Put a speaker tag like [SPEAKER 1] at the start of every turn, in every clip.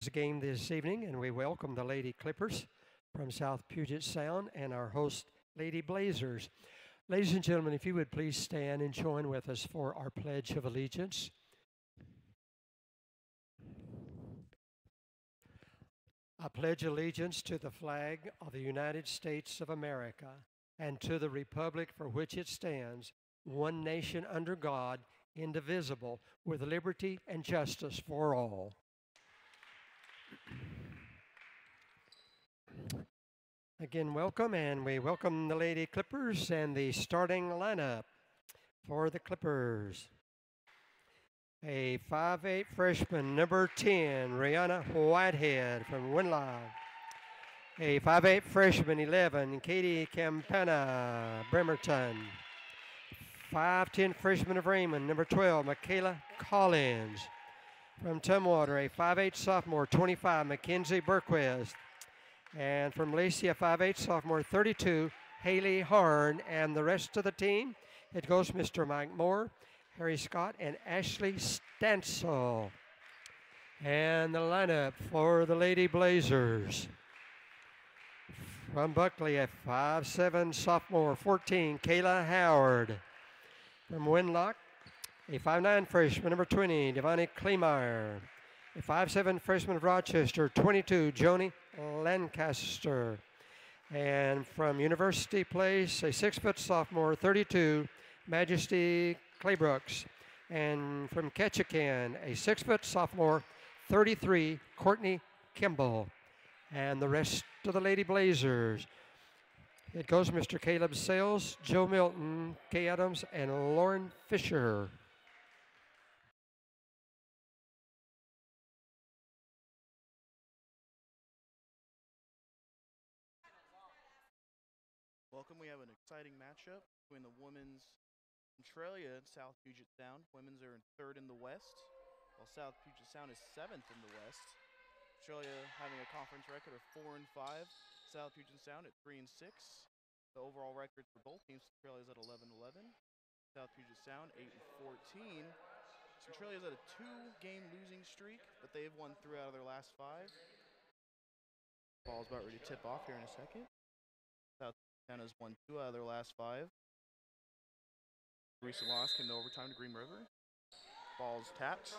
[SPEAKER 1] game this evening, and we welcome the Lady Clippers from South Puget Sound and our host, Lady Blazers. Ladies and gentlemen, if you would please stand and join with us for our Pledge of Allegiance. I pledge allegiance to the flag of the United States of America and to the republic for which it stands, one nation under God, indivisible, with liberty and justice for all. Again, welcome, and we welcome the Lady Clippers and the starting lineup for the Clippers. A 5'8" freshman, number 10, Rihanna Whitehead from Winlock. A 5'8" freshman, 11, Katie Campana, Bremerton. 5'10" freshman of Raymond, number 12, Michaela Collins. From Tumwater, a 5'8" sophomore, 25, Mackenzie Burquist. And from Lacey, a 5'8" sophomore, 32, Haley Harn. And the rest of the team, it goes Mr. Mike Moore, Harry Scott, and Ashley Stansel. And the lineup for the Lady Blazers. From Buckley, a 5'7" sophomore, 14, Kayla Howard. From Winlock, a 5'9" freshman, number 20, Devani Kleemeyer. A 5'7" freshman of Rochester, 22, Joni Lancaster. And from University Place, a 6' sophomore, 32, Majesty Claybrooks. And from Ketchikan, a 6' sophomore, 33, Courtney Kimball. And the rest of the Lady Blazers, it goes Mr. Caleb Sales, Joe Milton, Kay Adams, and Lauren Fisher.
[SPEAKER 2] Welcome. We have an exciting matchup between the women's Centralia and South Puget Sound. Women's are in 3rd in the West, while South Puget Sound is 7th in the West. Centralia having a conference record of 4-5. South Puget Sound at 3-6. The overall record for both teams, Centralia is at 11-11. South Puget Sound 8-14. Centralia is at a 2-game losing streak, but they have won 3 out of their last 5. Ball's about ready to tip off here in a second. South Puget Sound has won 2 out of their last 5. Recent loss came to overtime to Green River. Ball's tapped.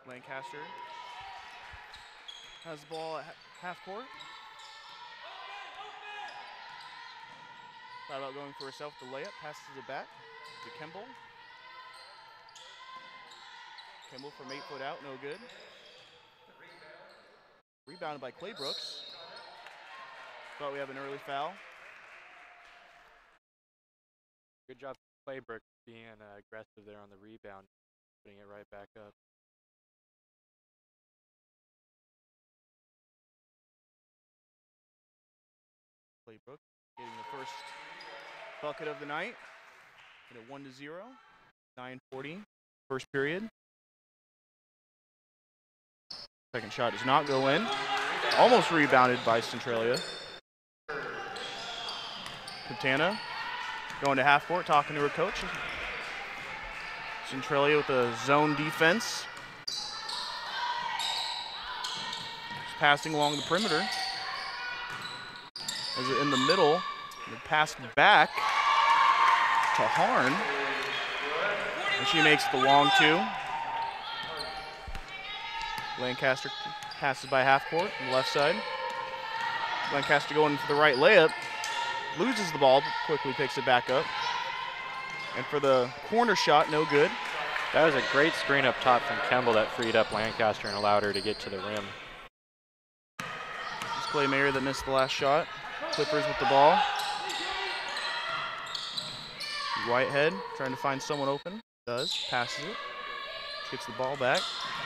[SPEAKER 2] Lancaster has the ball at half court. Thought about going for herself the layup, passes it back to Kimball. Kimball from 8 foot out, no good. Rebounded by Claybrooks. Thought we have an early foul.
[SPEAKER 3] Good job, Claybrooks, being aggressive there on the rebound, putting it right back up.
[SPEAKER 2] Claybrooks getting the first bucket of the night. At 1-0. 9:40, first period. Second shot does not go in. Almost rebounded by Centralia. Katana going to half court, talking to her coach. Centralia with a zone defense. Just passing along the perimeter. As in the middle, and passed back to Harn. And she makes the long 2. Lancaster passes by half court on the left side. Lancaster going for the right layup. Loses the ball, but quickly picks it back up. And for the corner shot, no good.
[SPEAKER 3] That was a great screen up top from Kemble that freed up Lancaster and allowed her to get to the rim.
[SPEAKER 2] It's Clay Mayer that missed the last shot. Clippers with the ball. Whitehead trying to find someone open. Does. Passes it. Gets the ball back.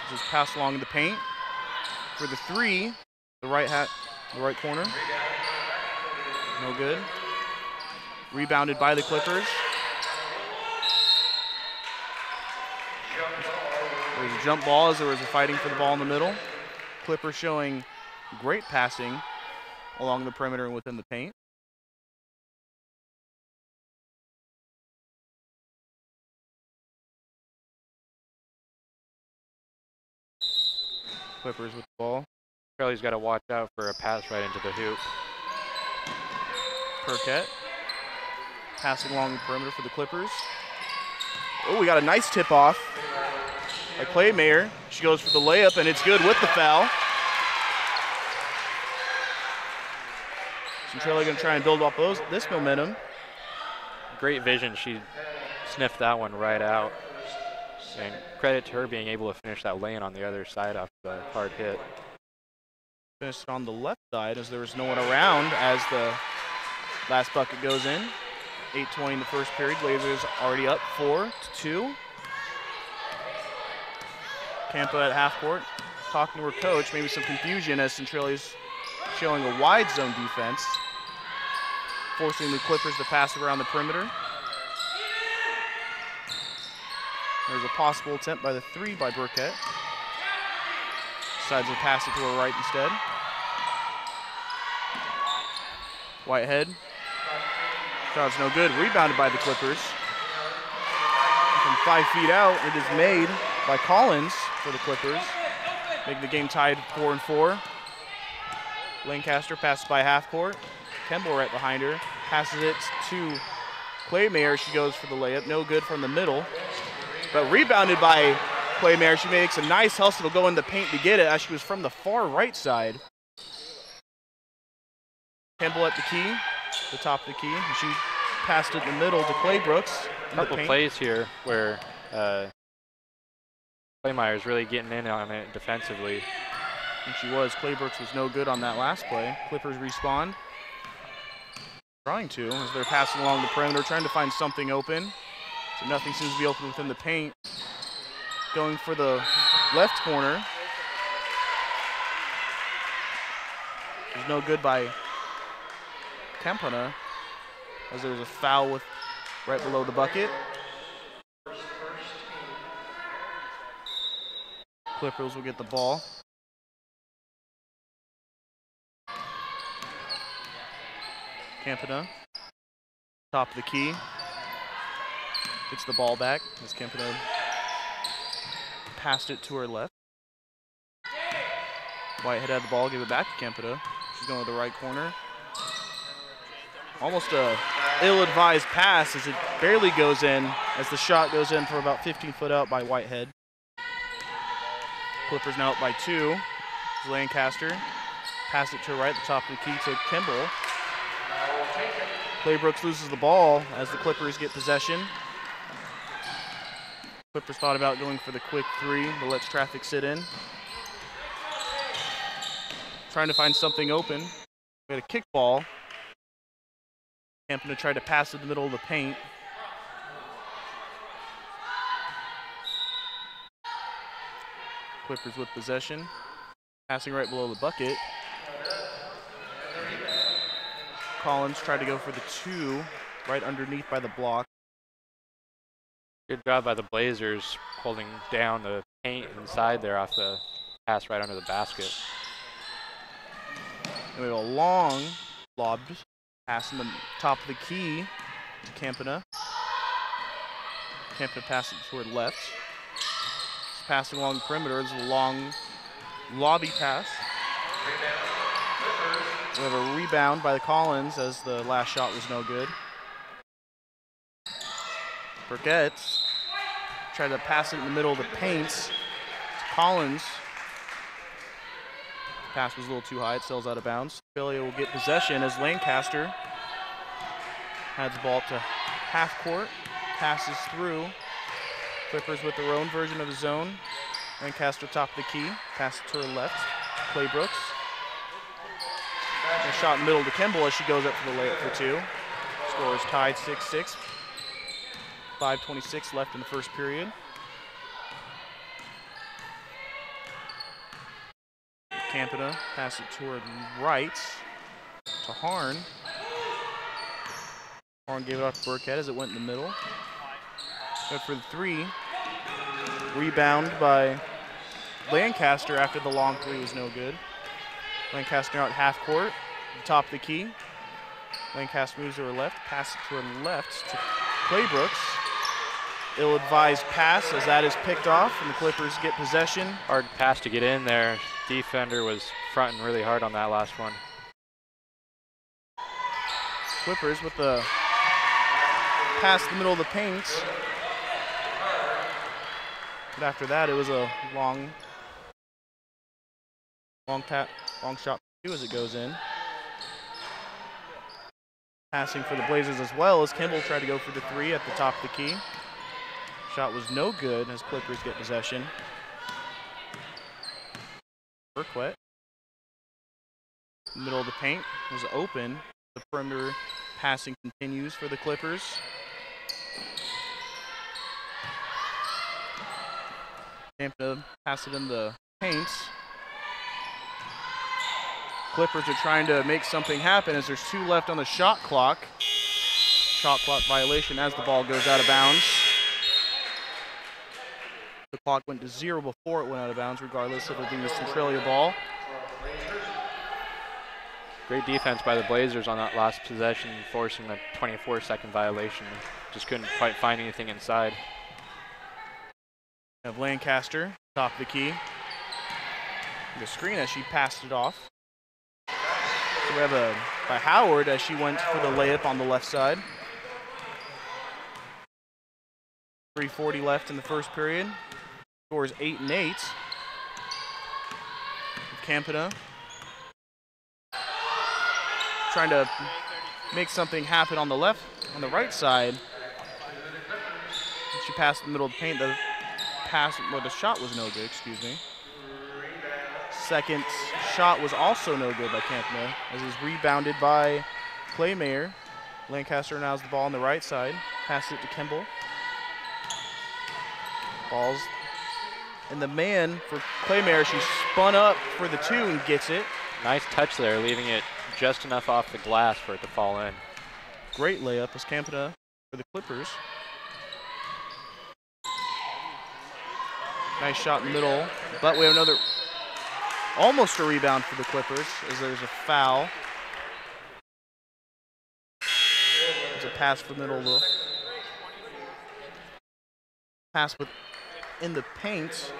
[SPEAKER 2] Just pass along in the paint. For the 3, the right corner. No good. Rebounded by the Clippers. There's a jump ball as there was a fighting for the ball in the middle. Clippers showing great passing along the perimeter and within the paint. Clippers with the ball.
[SPEAKER 3] Centralia's got to watch out for a pass right into the hoop.
[SPEAKER 2] Burkett passing along the perimeter for the Clippers. Oh, we got a nice tip off by Claymayer. She goes for the layup, and it's good with the foul. Centralia going to try and build off this momentum.
[SPEAKER 3] Great vision. She sniffed that one right out. And credit to her being able to finish that lane on the other side off the hard hit.
[SPEAKER 2] Finished on the left side as there was no one around as the last bucket goes in. 8:20 in the first period. Blazers already up 4-2. Campa at half court talking to her coach. Maybe some confusion as Centralia's showing a wide zone defense, forcing the Clippers to pass around the perimeter. There's a possible attempt by the three by Burkett. Decides to pass it to her right instead. Whitehead. Shot's no good. Rebounded by the Clippers. From 5 feet out, it is made by Collins for the Clippers, making the game tied 4-4. Lancaster passes by half court. Kemble right behind her. Passes it to Claymayer. She goes for the layup. No good from the middle. But rebounded by Claymayer. She makes a nice hustle to go in the paint to get it as she was from the far right side. Kemble at the key, the top of the key. And she passed it in the middle to Clay Brooks.
[SPEAKER 3] A couple plays here where Claymayer is really getting in on it defensively.
[SPEAKER 2] And she was. Clay Brooks was no good on that last play. Clippers respawn. Trying to, as they're passing along the perimeter, trying to find something open. So nothing seems to be open within the paint. Going for the left corner. There's no good by Campana, as there's a foul with right below the bucket. Clippers will get the ball. Campana, top of the key. Gets the ball back as Campana passed it to her left. Whitehead had the ball, give it back to Campana. She's going to the right corner. Almost a ill-advised pass as it barely goes in, as the shot goes in for about 15 foot out by Whitehead. Clippers now up by 2. Lancaster passed it to her right, the top of the key to Kimball. Claybrooks loses the ball as the Clippers get possession. Clippers thought about going for the quick three, but lets traffic sit in. Trying to find something open. We had a kickball. Campana tried to pass in the middle of the paint. Clippers with possession. Passing right below the bucket. Collins tried to go for the 2, right underneath by the block.
[SPEAKER 3] Good job by the Blazers holding down the paint inside there off the pass right under the basket.
[SPEAKER 2] And we have a long lob pass in the top of the key to Campana. Campana passes toward left. Just passing along the perimeter. There's a long lobby pass. We have a rebound by the Collins as the last shot was no good. Burkett tried to pass it in the middle of the paint to Collins. Pass was a little too high, it sails out of bounds. Centralia will get possession as Lancaster has the ball to half court, passes through. Clippers with their own version of the zone. Lancaster top of the key, passes to her left. Clay Brooks. And a shot in the middle to Kimball as she goes up for the layup for 2. Score is tied 6-6. 5:26 left in the first period. Campana pass it toward right to Harn. Harn gave it off to Burkett as it went in the middle. Went for the 3. Rebound by Lancaster after the long 3 was no good. Lancaster out half court, top of the key. Lancaster moves to her left, passes to her left to Clay Brooks. ill-advised pass as that is picked off and the Clippers get possession.
[SPEAKER 3] Hard pass to get in there. Defender was fronting really hard on that last one.
[SPEAKER 2] Clippers with the pass in the middle of the paint. But after that, it was a long shot too as it goes in. Passing for the Blazers as well as Kimball tried to go for the three at the top of the key. Shot was no good as Clippers get possession. Burkwet. Middle of the paint was open. The perimeter passing continues for the Clippers. Tampa pass it in the paint. Clippers are trying to make something happen as there's 2 left on the shot clock. Shot clock violation as the ball goes out of bounds. The clock went to 0 before it went out of bounds, regardless of it being the Centralia ball.
[SPEAKER 3] Great defense by the Blazers on that last possession, forcing the 24-second violation. Just couldn't quite find anything inside.
[SPEAKER 2] We have Lancaster, top of the key. The screen as she passed it off. So we have a by Howard as she went for the layup on the left side. 3:40 left in the first period. Score is 8 and 8. Campana trying to make something happen on the right side. She passed in the middle of the paint. The shot was no good, excuse me. Second shot was also no good by Campana as it's rebounded by Claymayer. Lancaster now has the ball on the right side. Passes it to Kimball. Ball's in the man for Claymayer. She spun up for the 2 and gets it.
[SPEAKER 3] Nice touch there, leaving it just enough off the glass for it to fall in.
[SPEAKER 2] Great layup as Campana for the Clippers. Nice shot in the middle, but we have another, almost a rebound for the Clippers as there's a foul. It's a pass for the middle, pass in the paint.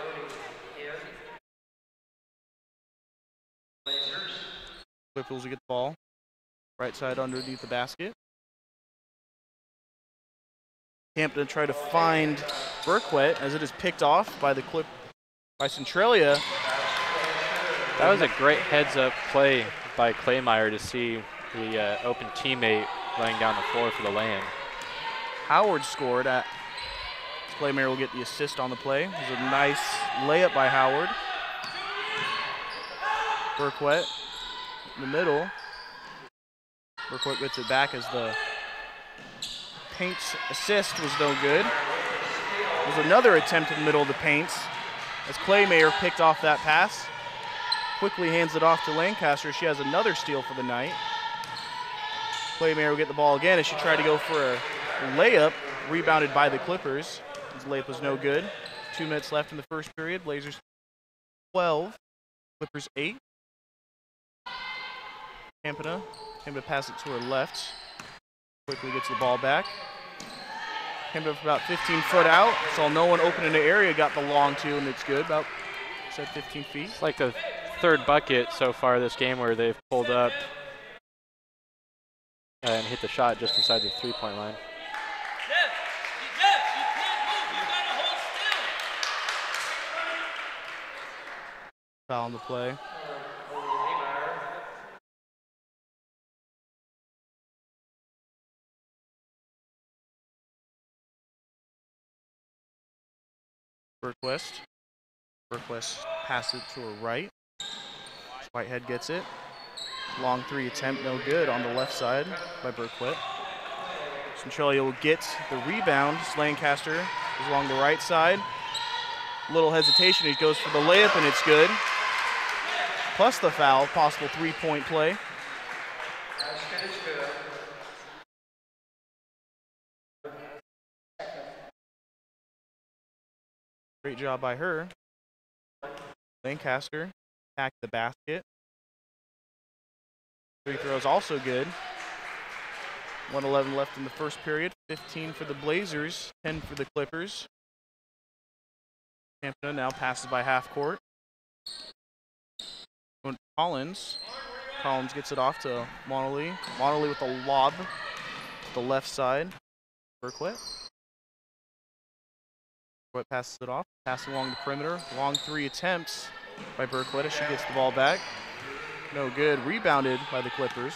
[SPEAKER 2] Clippers will get the ball. Right side underneath the basket. Hampton try to find Burkwet as it is picked off by Centralia.
[SPEAKER 3] That was a great heads-up play by Claymeyer to see the open teammate laying down the floor for the lay-in.
[SPEAKER 2] Howard scored at. Claymeyer will get the assist on the play. It was a nice layup by Howard. Burkwet in the middle. Burkwet gets it back as the paint assist was no good. There was another attempt in the middle of the paint as Claymayer picked off that pass. Quickly hands it off to Lancaster. She has another steal for the night. Claymayer will get the ball again as she tried to go for a layup, rebounded by the Clippers. His layup was no good. 2 minutes left in the first period. Blazers 12, Clippers 8. Campana passes it to her left. Quickly gets the ball back. Campana from about 15 foot out. Saw no one open in the area, got the long 2, and it's good. About, said 15 feet.
[SPEAKER 3] It's like the 3rd bucket so far this game where they've pulled up and hit the shot just inside the 3-point line.
[SPEAKER 2] Foul on the play. Burkwest passes it to her right. Whitehead gets it. Long 3 attempt, no good on the left side by Burkwet. Centralia will get the rebound. Lancaster is along the right side. Little hesitation, he goes for the layup and it's good. Plus the foul, possible 3-point play. Great job by her. Lancaster attacked the basket. Free throws also good. 1:11 left in the first period. 15 for the Blazers, 10 for the Clippers. Campana now passes by half court. Collins. Collins gets it off to Monolly. Monolly with a lob to the left side. Burkett. Burkett passes it off. Passing along the perimeter. Long 3 attempts by Burkett as she gets the ball back. No good. Rebounded by the Clippers.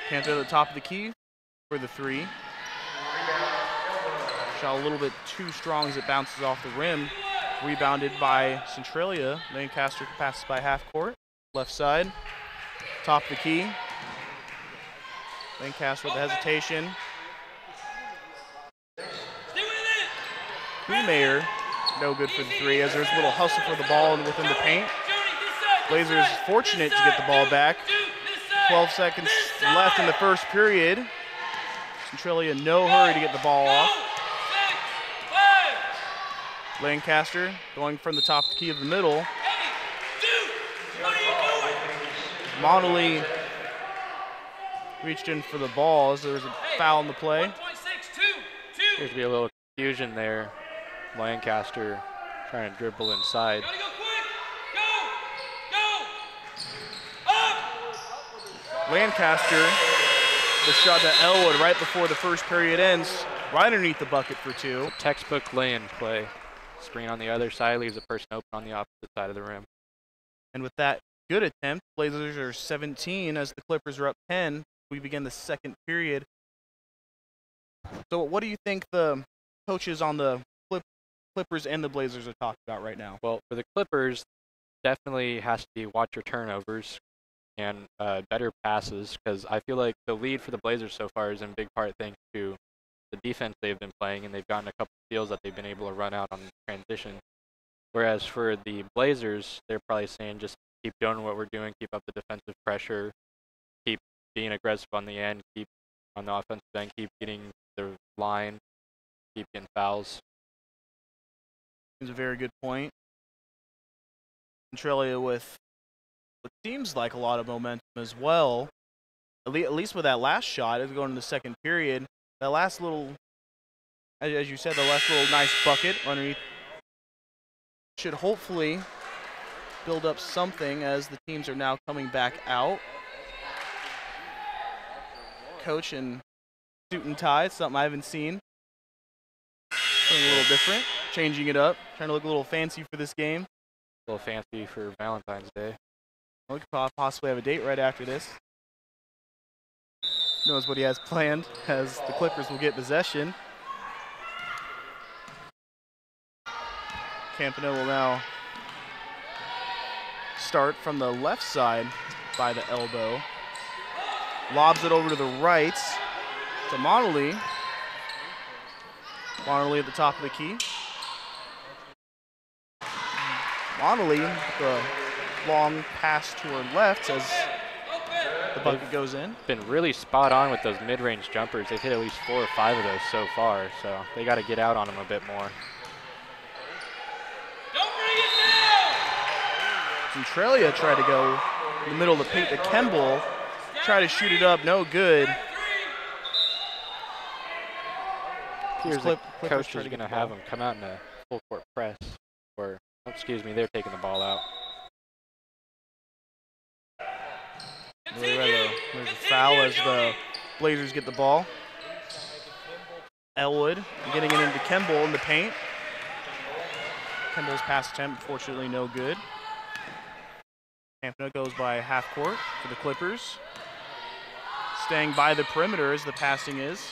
[SPEAKER 2] Campana at the top of the key for the 3. Shot a little bit too strong as it bounces off the rim. Rebounded by Centralia. Lancaster passes by half court. Left side. Top of the key. Lancaster with the hesitation. Kuhlmeier, no good for the 3 as there's a little hustle for the ball within the paint. Blazers fortunate to get the ball back. 12 seconds left in the first period. Centralia no hurry to get the ball off. Lancaster going from the top of the key of the middle. Monolly reached in for the ball as there was a foul in the play.
[SPEAKER 3] Appears to be a little confusion there. Lancaster trying to dribble inside.
[SPEAKER 2] Lancaster, the shot to Elwood right before the first period ends, right underneath the bucket for 2.
[SPEAKER 3] Textbook lay-in play. Screen on the other side leaves a person open on the opposite side of the rim.
[SPEAKER 2] And with that good attempt, Blazers are 17 as the Clippers are up 10. We begin the second period. So what do you think the coaches on the Clippers and the Blazers are talking about right now?
[SPEAKER 3] Well, for the Clippers, definitely has to be watch your turnovers and better passes, because I feel like the lead for the Blazers so far is in big part thanks to the defense they've been playing, and they've gotten a couple of steals that they've been able to run out on transition. Whereas for the Blazers, they're probably saying just keep doing what we're doing, keep up the defensive pressure, keep being aggressive on the end, keep on the offensive end, keep getting the line, keep getting fouls.
[SPEAKER 2] It's a very good point. Centralia with what seems like a lot of momentum as well. At least with that last shot, as we go into the second period, that last little, as you said, the last little nice bucket underneath should hopefully build up something as the teams are now coming back out. Coach in suit and tie, it's something I haven't seen. Something a little different, changing it up, trying to look a little fancy for this game.
[SPEAKER 3] A little fancy for Valentine's Day.
[SPEAKER 2] We could possibly have a date right after this. Knows what he has planned as the Clippers will get possession. Campana will now start from the left side by the elbow. Lobs it over to the right to Monolly. Monolly at the top of the key. Monolly with a long pass to her left as the bucket goes in.
[SPEAKER 3] Been really spot on with those mid-range jumpers. They've hit at least 4 or 5 of those so far, so they got to get out on them a bit more.
[SPEAKER 2] Centralia tried to go in the middle of the paint to Kemble. Try to shoot it up, no good.
[SPEAKER 3] Here's the coach is going to have them come out in a full court press. Or, oh, excuse me, they're taking the ball out.
[SPEAKER 2] There's a foul as the Blazers get the ball. Elwood getting it into Kemble in the paint. Kemble's pass attempt, fortunately no good. Campana goes by half court for the Clippers. Staying by the perimeter as the passing is.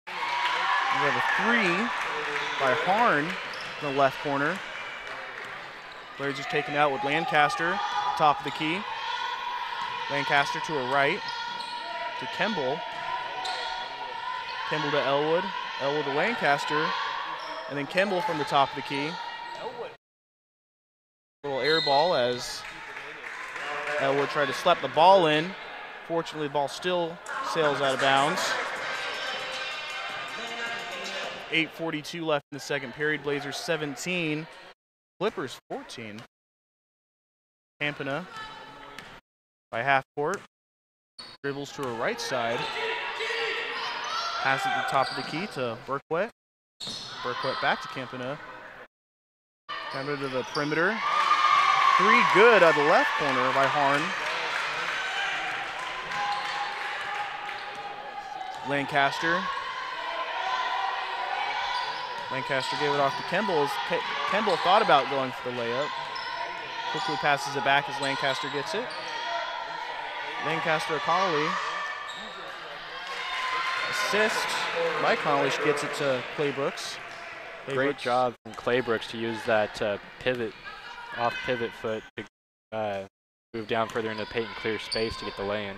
[SPEAKER 2] We have a 3 by Harn in the left corner. Blazers taken out with Lancaster, top of the key. Lancaster to her right, to Kemble. Kemble to Elwood. Elwood to Lancaster. And then Kemble from the top of the key. Little air ball as Elwood tried to slap the ball in. Fortunately, the ball still sails out of bounds. 8:42 left in the second period. Blazers 17, Clippers 14. Campana by half court. Dribbles to her right side. Pass at the top of the key to Burkwet. Burkwet back to Campana. Campana to the perimeter. 3 good at the left corner by Harn. Lancaster. Lancaster gave it off to Kemble. Kemble thought about going for the layup. Quickly passes it back as Lancaster gets it. Lancaster Connolly. Assist by Connolly. She gets it to Claybrooks.
[SPEAKER 3] Great job from Claybrooks to use that pivot, off pivot foot to move down further into the paint and clear space to get the lay-in.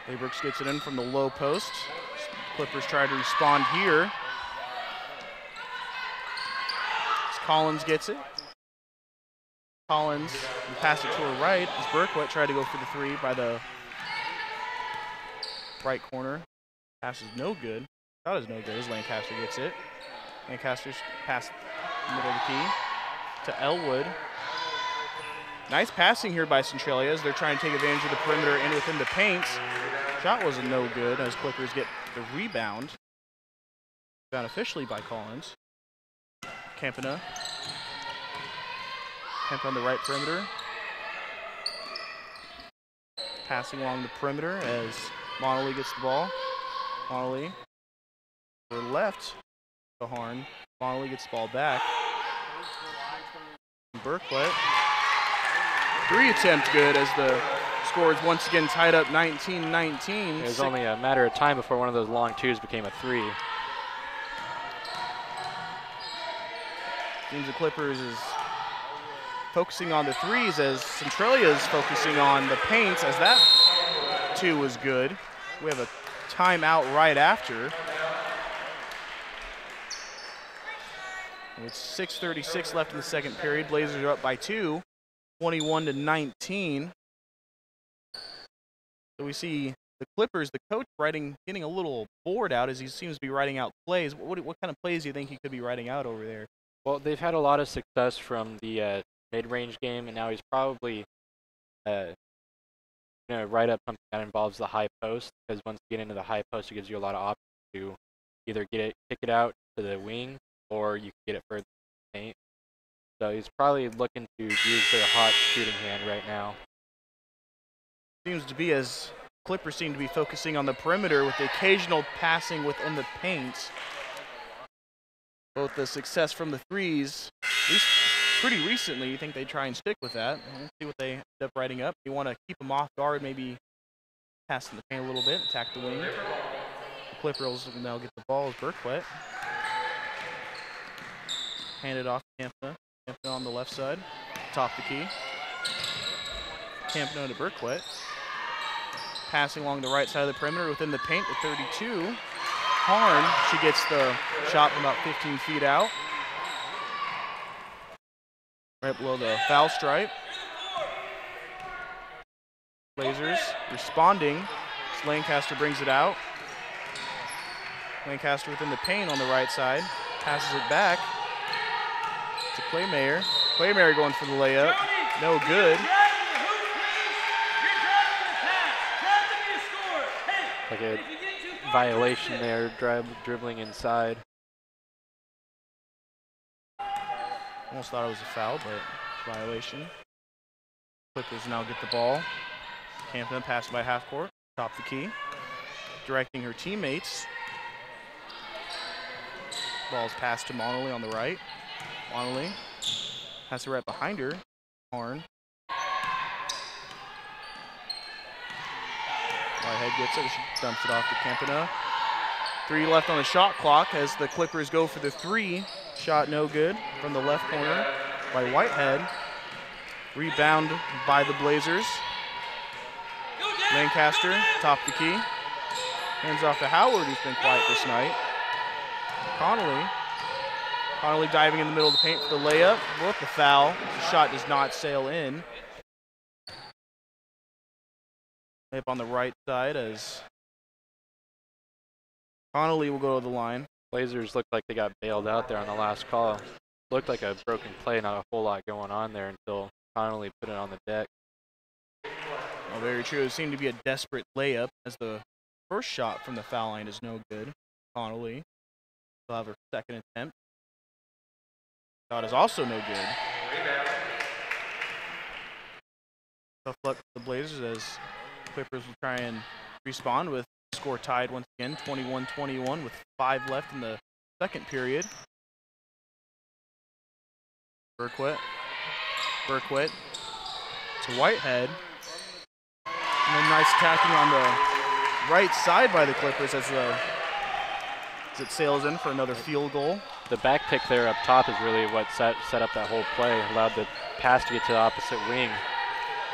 [SPEAKER 2] Claybrooks gets it in from the low post. Clippers try to respond here. As Collins gets it. Collins will pass it to her right as Burkwet tried to go for the 3 by the right corner. Pass is no good. Shot is no good as Lancaster gets it. Lancaster's pass the middle of the key to Elwood. Nice passing here by Centralia as they're trying to take advantage of the perimeter and within the paint. Shot was no good as Clippers get the rebound. Found officially by Collins. Campana. Campana on the right perimeter. Passing along the perimeter as Monolly gets the ball. Monolly for left to Harn. Monolly gets the ball back. Burkwet. 3 attempt good as the score is once again tied up 19-19.
[SPEAKER 3] It was only a matter of time before one of those long 2s became a 3.
[SPEAKER 2] Seems the Clippers is focusing on the 3s as Centralia is focusing on the paints as that 2 was good. We have a timeout right after. With 6:36 left in the second period, Blazers are up by 2, 21-19. So we see the Clippers, the coach getting a little bored out as he seems to be writing out plays. What kind of plays do you think he could be writing out over there?
[SPEAKER 3] Well, they've had a lot of success from the mid-range game, and now he's probably write up something that involves the high post, because once you get into the high post, it gives you a lot of options to either kick it out to the wing, or you can get it further in the paint. So he's probably looking to use their hot shooting hand right now.
[SPEAKER 2] Seems to be as Clippers seem to be focusing on the perimeter with the occasional passing within the paint. Both the success from the 3s, at least pretty recently, you think they try and stick with that. We'll see what they end up writing up. You want to keep them off guard, maybe pass in the paint a little bit, attack the wing. The Clippers will now get the ball as Burkwet. Hand it off to Campana. Campana on the left side, top the key. Campana to Burkwet. Passing along the right side of the perimeter within the paint with 32. Harn, she gets the shot from about 15 feet out. Right below the foul stripe. Blazers responding as Lancaster brings it out. Lancaster within the paint on the right side. Passes it back to Claymayer. Claymayer going for the layup. No good.
[SPEAKER 3] Like a violation there, dribbling inside.
[SPEAKER 2] Almost thought it was a foul, but violation. Clippers now get the ball. Campana passed by half court, top the key. Directing her teammates. Ball's passed to Monolly on the right. Monolly has it right behind her. Harn. Whitehead gets it. She dumps it off to Campana. 3 left on the shot clock as the Clippers go for the 3. Shot no good from the left corner by Whitehead. Rebound by the Blazers. Lancaster, top the key. Hands off to Howard, who's been quiet this night. Connolly diving in the middle of the paint for the layup. With the foul. The shot does not sail in. Layup on the right side as Connolly will go to the line.
[SPEAKER 3] Blazers looked like they got bailed out there on the last call. Looked like a broken play, not a whole lot going on there until Connolly put it on the deck.
[SPEAKER 2] Oh, very true. It seemed to be a desperate layup as the first shot from the foul line is no good. Connolly will have her second attempt. Shot is also no good. Tough luck for the Blazers as Clippers will try and respond with score tied once again, 21-21 with 5 left in the second period. Berquette to Whitehead. And then nice attacking on the right side by the Clippers as it sails in for another field goal.
[SPEAKER 3] The back pick there up top is really what set up that whole play, allowed the pass to get to the opposite wing.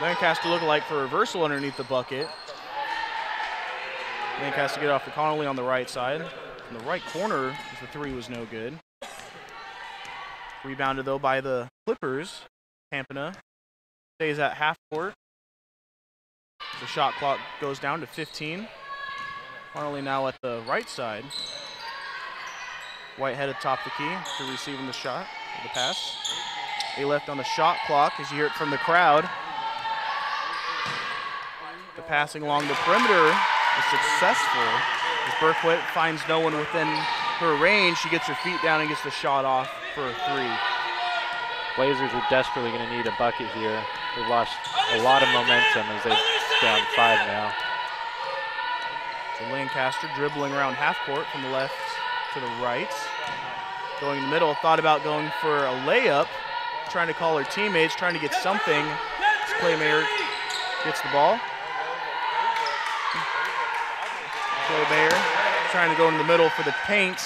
[SPEAKER 2] Lancaster looking like for reversal underneath the bucket. Lancaster get off to Connolly on the right side. In the right corner, as the three was no good. Rebounded though by the Clippers. Campana stays at half court. The shot clock goes down to 15. Connolly now at the right side. Whitehead atop the key after receiving the shot, the pass. They left on the shot clock as you hear it from the crowd. The passing along the perimeter is successful as Berquette finds no one within her range. She gets her feet down and gets the shot off for a three.
[SPEAKER 3] Blazers are desperately going to need a bucket here. They've lost a lot of momentum as they're down 5 now.
[SPEAKER 2] So Lancaster dribbling around half court from the left to the right. Going in the middle, thought about going for a layup, trying to call her teammates, trying to get something. As Clay Mayer gets the ball. Clay Mayer trying to go in the middle for the paint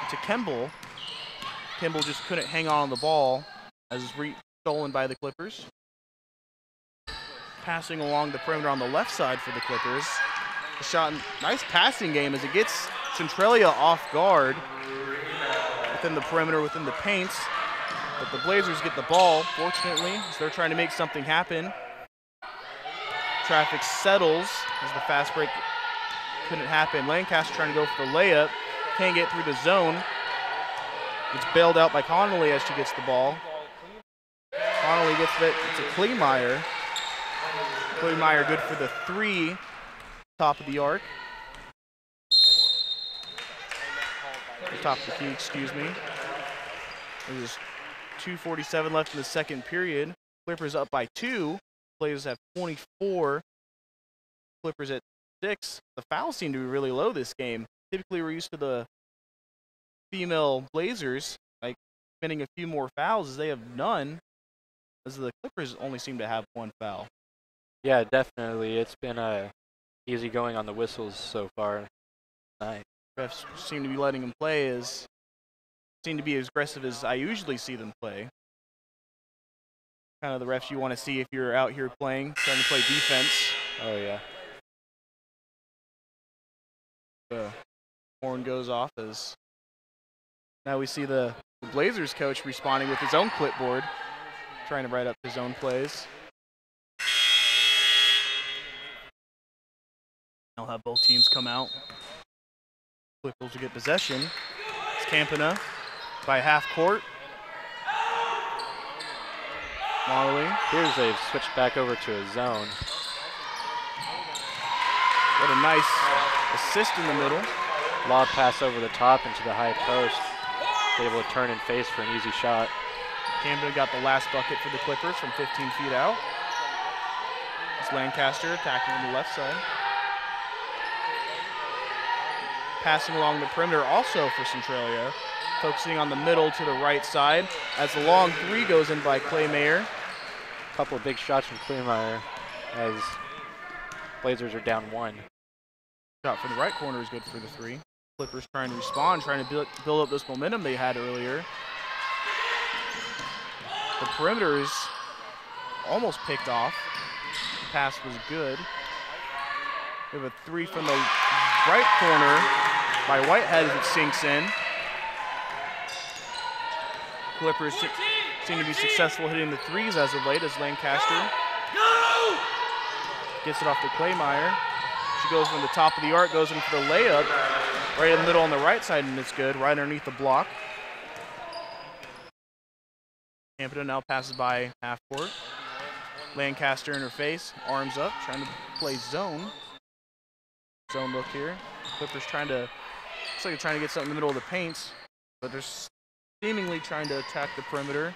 [SPEAKER 2] to Kemble. Kemble just couldn't hang on the ball as it's stolen by the Clippers. Passing along the perimeter on the left side for the Clippers. The shot, nice passing game as it gets Centralia off guard within the perimeter, within the paint. But the Blazers get the ball, fortunately, as they're trying to make something happen. Traffic settles as the fast break couldn't happen. Lancaster trying to go for the layup. Can't get through the zone. Gets bailed out by Connolly as she gets the ball. Connolly gets it to Kleemeyer. Kleemeyer good for the three, top of the arc. Top of the key, excuse me. There's 2:47 left in the second period. Clippers up by 2. Blazers have 24. Clippers at 6. The fouls seem to be really low this game. Typically, we're used to the female Blazers like committing a few more fouls, as they have none, as the Clippers only seem to have 1 foul.
[SPEAKER 3] Yeah, definitely. It's been easy going on the whistles so far tonight.
[SPEAKER 2] Refs seem to be letting them play seem to be as aggressive as I usually see them play. Kind of the refs you want to see if you're out here playing, trying to play defense.
[SPEAKER 3] Oh, yeah.
[SPEAKER 2] The horn goes off as now we see the Blazers coach responding with his own clipboard, trying to write up his own plays. I'll have both teams come out. Clippers will get possession. It's Campana by half court. Marley.
[SPEAKER 3] Here's they've switched back over to a zone.
[SPEAKER 2] What a nice assist in the middle.
[SPEAKER 3] Lob pass over the top into the high post. Able to turn and face for an easy shot.
[SPEAKER 2] Campana got the last bucket for the Clippers from 15 feet out. It's Lancaster attacking on the left side. Passing along the perimeter also for Centralia. Focusing on the middle to the right side as the long three goes in by Clay Mayer.
[SPEAKER 3] A couple of big shots from Kleemeyer as Blazers are down 1.
[SPEAKER 2] Shot from the right corner is good for the three. Clippers trying to respond, trying to build up this momentum they had earlier. The perimeter is almost picked off. The pass was good. We have a three from the right corner by Whitehead as it sinks in. Clippers seem to be successful hitting the threes as of late as Lancaster gets it off to Kleemeyer. She goes from the top of the arc, goes in for the layup. Right in the middle on the right side, and it's good. Right underneath the block. Campana now passes by half court. Lancaster in her face, arms up, trying to play zone. Zone look here. Clippers trying to, looks like they're trying to get something in the middle of the paint, but they're seemingly trying to attack the perimeter.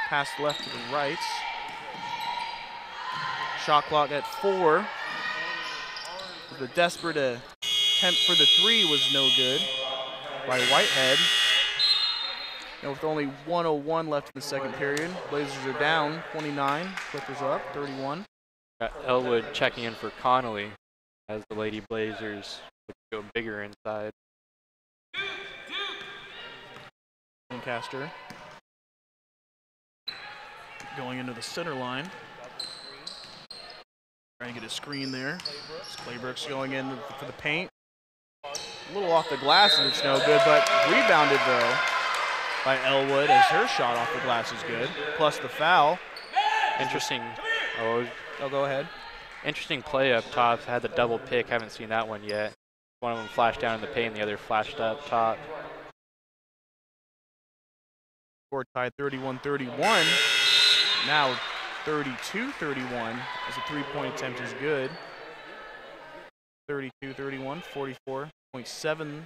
[SPEAKER 2] Pass left to the right. Shot clock at 4. The desperate attempt for the 3 was no good by Whitehead. And with only 1:01 left in the second period, Blazers are down 29, Clippers are up 31.
[SPEAKER 3] Got Elwood checking in for Connolly as the Lady Blazers look to go bigger inside.
[SPEAKER 2] Lancaster going into the center line. Trying to get a screen there. Claybrooks going in for the paint. A little off the glass and it's no good, but rebounded though by Elwood as her shot off the glass is good. Plus the foul.
[SPEAKER 3] Interesting.
[SPEAKER 2] Oh, go ahead.
[SPEAKER 3] Interesting play up top. Had the double pick. Haven't seen that one yet. One of them flashed down in the paint, the other flashed up top.
[SPEAKER 2] Score tied 31-31. Now 32-31 as a three-point attempt is good. 32-31, 44.7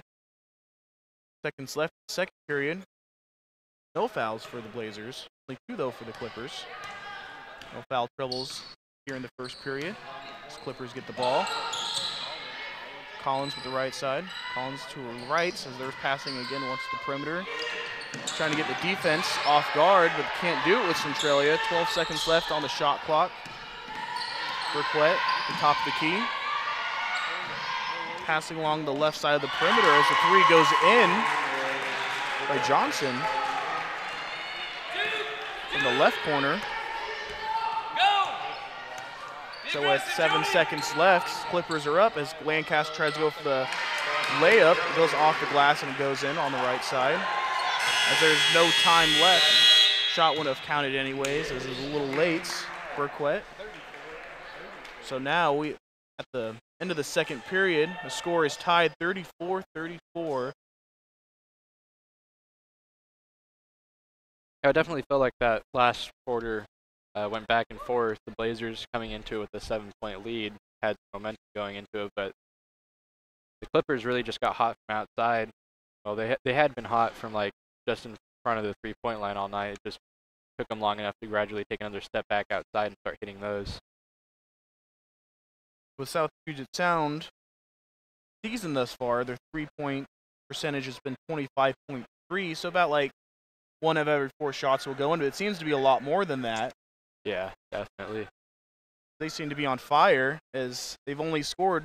[SPEAKER 2] seconds left in the second period. No fouls for the Blazers. Only 2 though for the Clippers. No foul troubles here in the first period. As Clippers get the ball. Collins with the right side. Collins to her right as they're passing again once the perimeter. Trying to get the defense off guard, but can't do it with Centralia. 12 seconds left on the shot clock. Burquette, the top of the key. Passing along the left side of the perimeter as the 3 goes in by Johnson. From the left corner. So with 7 seconds left, Clippers are up as Lancaster tries to go for the layup. It goes off the glass and it goes in on the right side. As there's no time left, shot wouldn't have counted anyways, as it was a little late, Burquette. So now we, at the end of the second period, the score is tied 34-34.
[SPEAKER 3] I definitely felt like that last quarter went back and forth. The Blazers coming into it with a 7-point lead, had momentum going into it, but the Clippers really just got hot from outside. Well, they had been hot from like just in front of the three-point line all night. It just took them long enough to gradually take another step back outside and start hitting those.
[SPEAKER 2] With South Puget Sound season thus far, their three-point percentage has been 25.3, so about like 1 of every 4 shots will go into it. It seems to be a lot more than that.
[SPEAKER 3] Yeah, definitely.
[SPEAKER 2] They seem to be on fire as they've only scored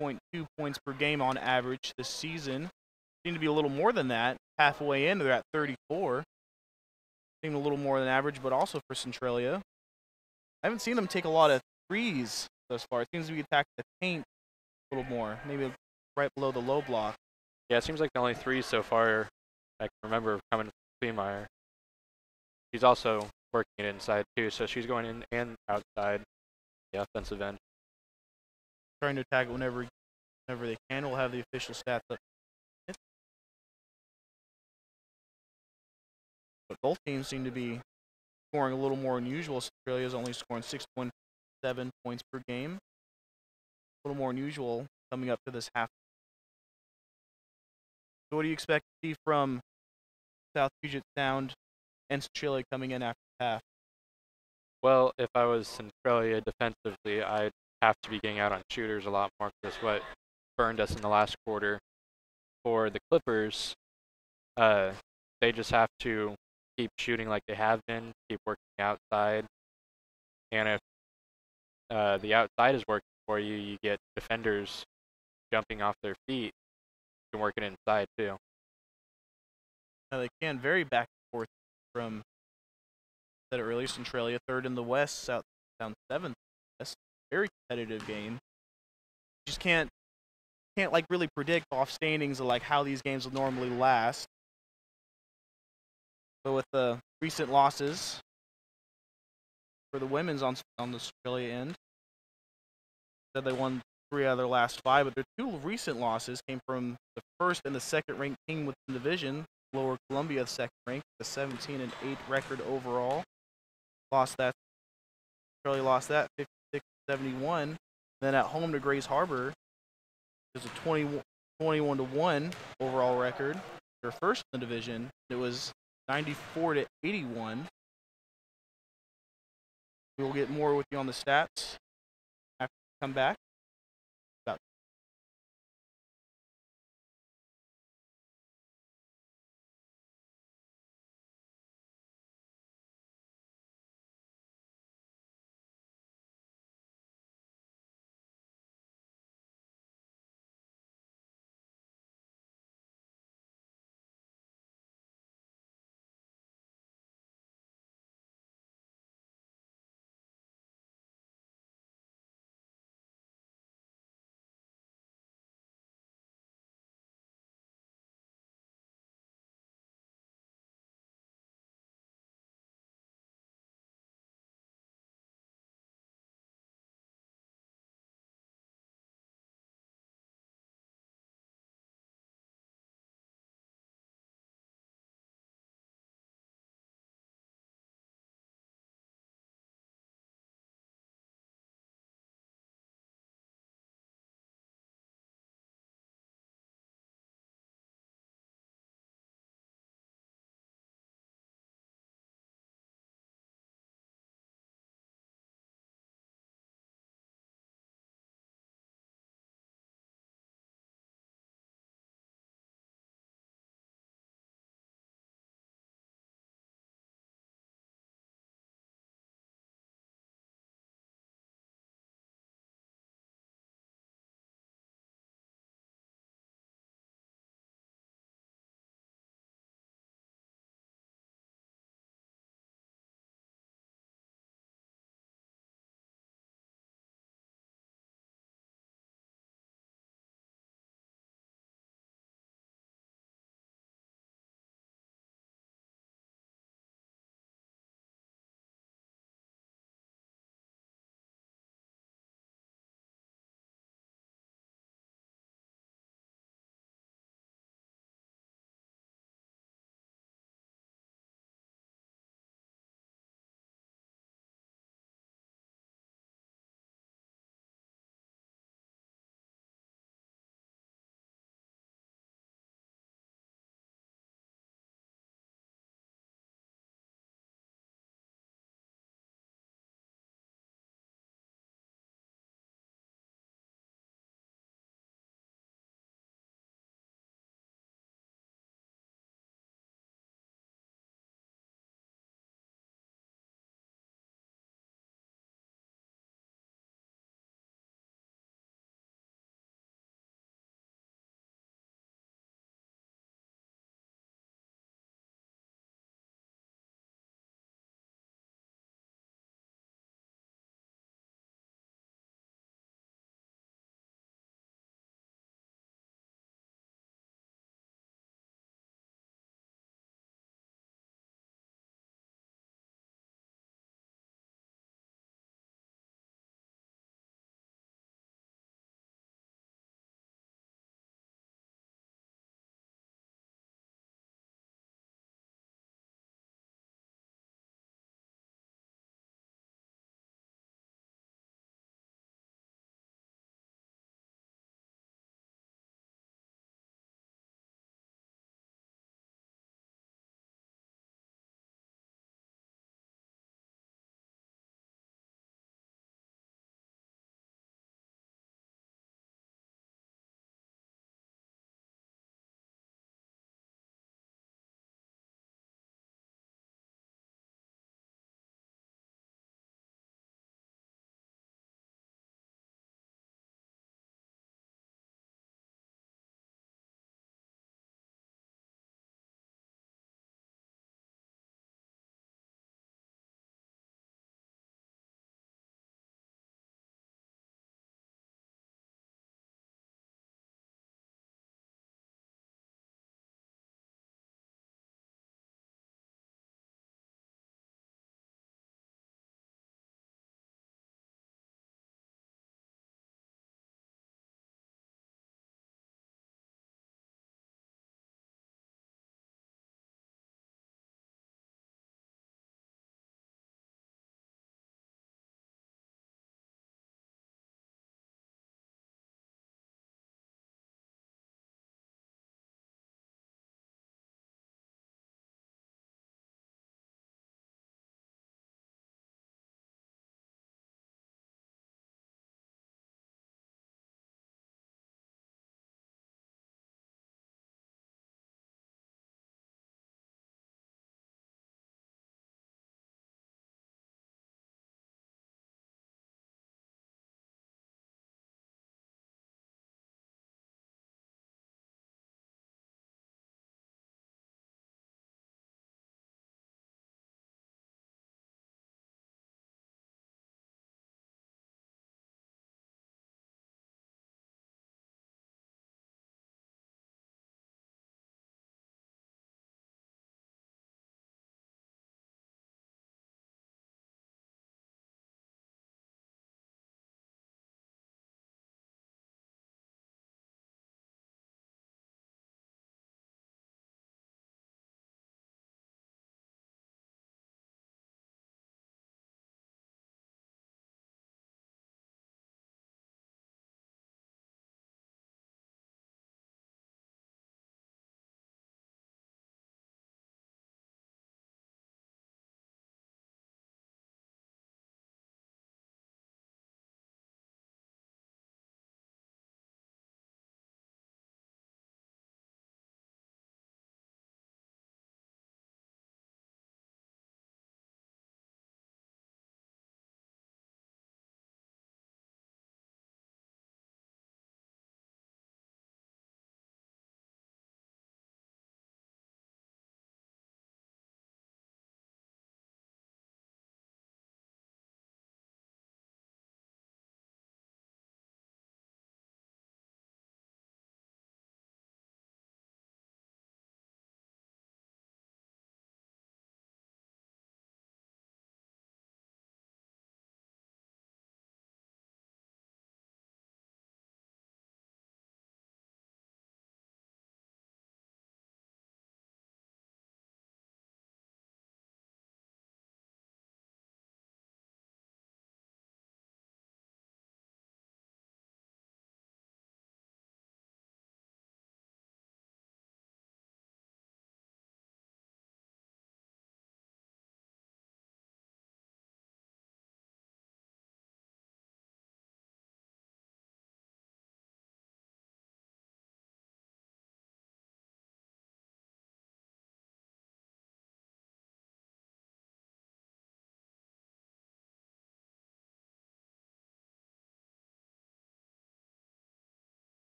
[SPEAKER 2] 50.2 points per game on average this season. Seem to be a little more than that. Halfway in, they're at 34. Seemed a little more than average, but also for Centralia. I haven't seen them take a lot of threes thus far. It seems to be attacking the paint a little more, maybe right below the low block.
[SPEAKER 3] Yeah, it seems like the only 3 so far I can remember coming from Kleemeyer. She's also working it inside too, so she's going in and outside the offensive end.
[SPEAKER 2] Trying to attack it whenever they can. We'll have the official stats up. But both teams seem to be scoring a little more unusual. Centralia is only scoring 6.7 points per game. A little more unusual coming up to this half. So what do you expect to see from South Puget Sound and Centralia coming in after half?
[SPEAKER 3] Well, if I was Centralia defensively, I'd have to be getting out on shooters a lot more because what burned us in the last quarter. For the Clippers, they just have to keep shooting like they have been, keep working outside. And if the outside is working for you, you get defenders jumping off their feet. You can work it inside too.
[SPEAKER 2] Now they can vary back and forth from said earlier, Centralia 3rd in the West, South Sound 7th. That's a very competitive game. Just can't like really predict off standings of like how these games will normally last. But with the recent losses for the women's on the Centralia end, said they won 3 out of their last 5, but their 2 recent losses came from the first and the second ranked team within the division, Lower Columbia, the second rank, the 17-8 record overall. Centralia lost that 56-71. Then at home to Grays Harbor, there's a 21-1 overall record. They're first in the division. It was 94-81. We will get more with you on the stats after we come back.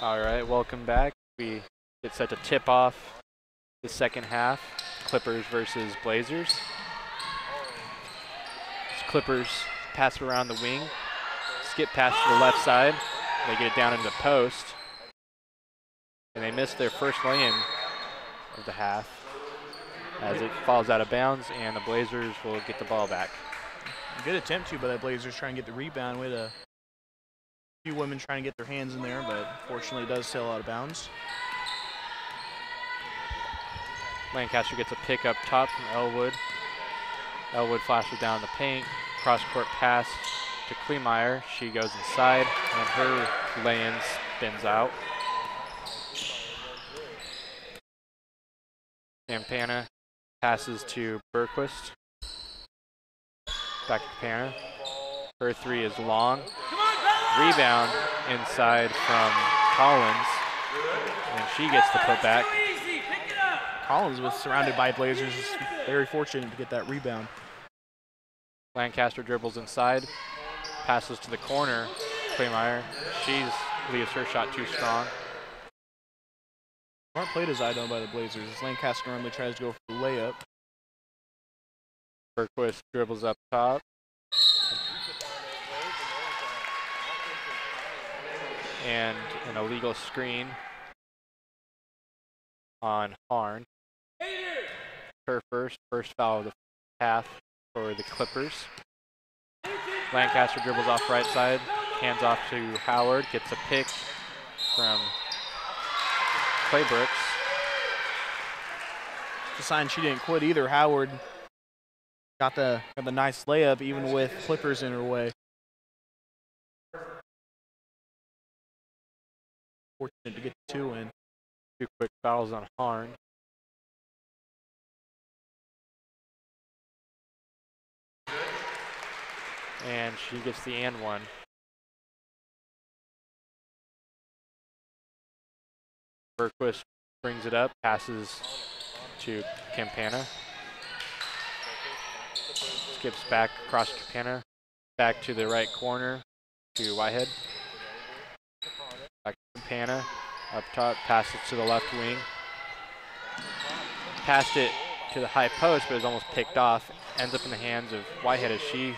[SPEAKER 3] All right, welcome back. We get set to tip off the second half, Clippers versus Blazers. Clippers pass it around the wing, skip pass to the left side. They get it down into the post, and they miss their first lay-in of the half as it falls out of bounds, and the Blazers will get the ball back.
[SPEAKER 2] Good attempt by the Blazers trying to get the rebound. We had a few women trying to get their hands in there, but unfortunately it does sail out of bounds.
[SPEAKER 3] Lancaster gets a pick up top from Elwood. Elwood flashes down the paint. Cross-court pass to Kleemeyer. She goes inside, and her lay-in spins out. Campana passes to Berquist. Back to Campana. Her three is long. Rebound inside from Collins, and she gets the putback.
[SPEAKER 2] Collins was surrounded by Blazers. Very fortunate to get that rebound.
[SPEAKER 3] Lancaster dribbles inside, passes to the corner. Kleemeyer, she leaves her shot too strong.
[SPEAKER 2] Smart play design by the Blazers as Lancaster normally tries to go for the layup.
[SPEAKER 3] Berquist dribbles up top. And an illegal screen on Harn. Her first foul of the half for the Clippers. Lancaster dribbles off right side, hands off to Howard, gets a pick from Claybrooks.
[SPEAKER 2] It's a sign she didn't quit either. Howard got the nice layup even with Clippers in her way. Fortunate to get the two in.
[SPEAKER 3] Two quick fouls on Harn. And she gets the and one. Berquist brings it up, passes to Campana. Skips back across Campana, back to the right corner to Whitehead. Back to Campana, up top, passes to the left wing. Passed it to the high post, but it was almost picked off. Ends up in the hands of Whitehead as she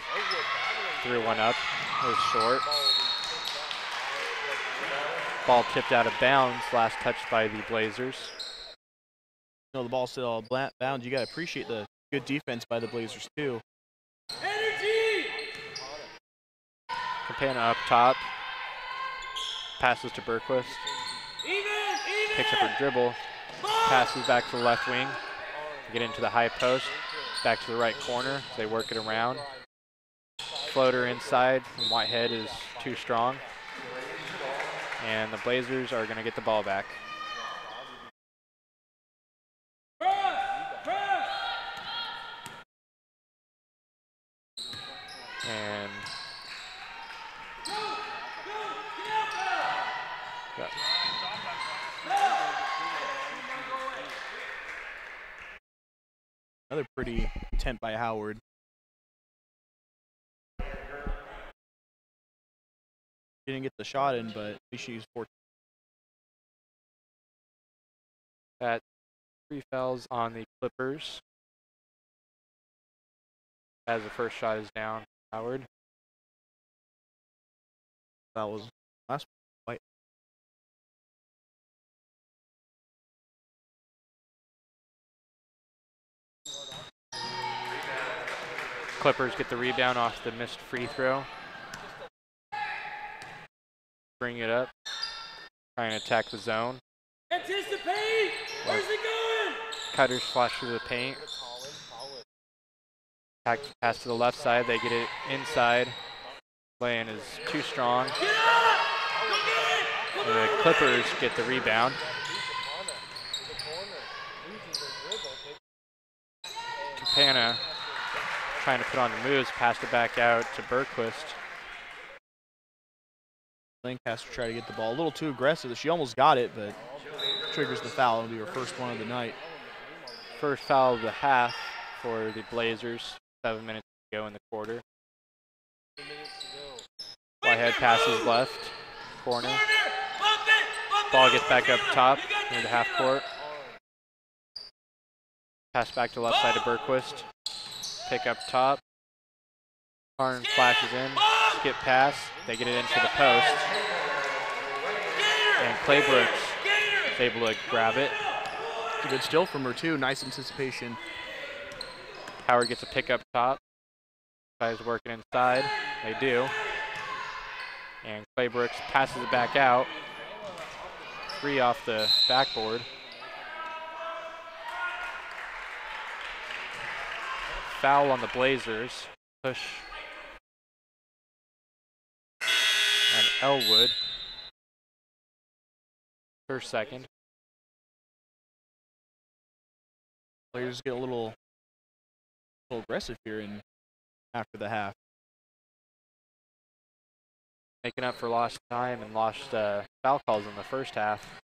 [SPEAKER 3] threw one up. It was short. Ball tipped out of bounds, last touched by the Blazers.
[SPEAKER 2] You know, the ball's still out of bounds. You got to appreciate the good defense by the Blazers, too.
[SPEAKER 3] Campana up top. Passes to Berquist. Picks up her dribble. Passes back to the left wing. Get into the high post. Back to the right corner. They work it around. Floater inside from Whitehead is too strong. And the Blazers are going to get the ball back. And
[SPEAKER 2] another pretty attempt by Howard. She didn't get the shot in, but at least she used 14.
[SPEAKER 3] that 3 fouls on the Clippers. As the first shot is down, Howard.
[SPEAKER 2] That was last fight.
[SPEAKER 3] Clippers get the rebound off the missed free throw. Bring it up. Trying to attack the zone.
[SPEAKER 4] Anticipate! Where's it going?
[SPEAKER 3] Cutters flash through the paint. Pass to the left side. They get it inside. Lane is too strong.
[SPEAKER 4] Get up! Go get it! Come
[SPEAKER 3] And the Clippers get the rebound. Campana trying to put on the moves. Passed it back out to Berquist.
[SPEAKER 2] Lancaster tried to get the ball a little too aggressive. She almost got it, but triggers the foul. It'll be her first one of the night.
[SPEAKER 3] First foul of the half for the Blazers. 7 minutes to go in the quarter. Whitehead passes left corner.
[SPEAKER 4] Bump it!
[SPEAKER 3] Ball gets back up top near the half court. Pass back to left side to Bergquist. Pick up top. Harn flashes in. Skip pass. They get it into the post. And Claybrooks is able to grab it.
[SPEAKER 2] It's a good steal from her, too. Nice anticipation.
[SPEAKER 3] Howard gets a pick up top. Tries working inside. They do. And Claybrooks passes it back out. 3 off the backboard. Foul on the Blazers. Push on Elwood. Her second.
[SPEAKER 2] Players get a little aggressive here after the half.
[SPEAKER 3] Making up for lost time and lost foul calls in the first half.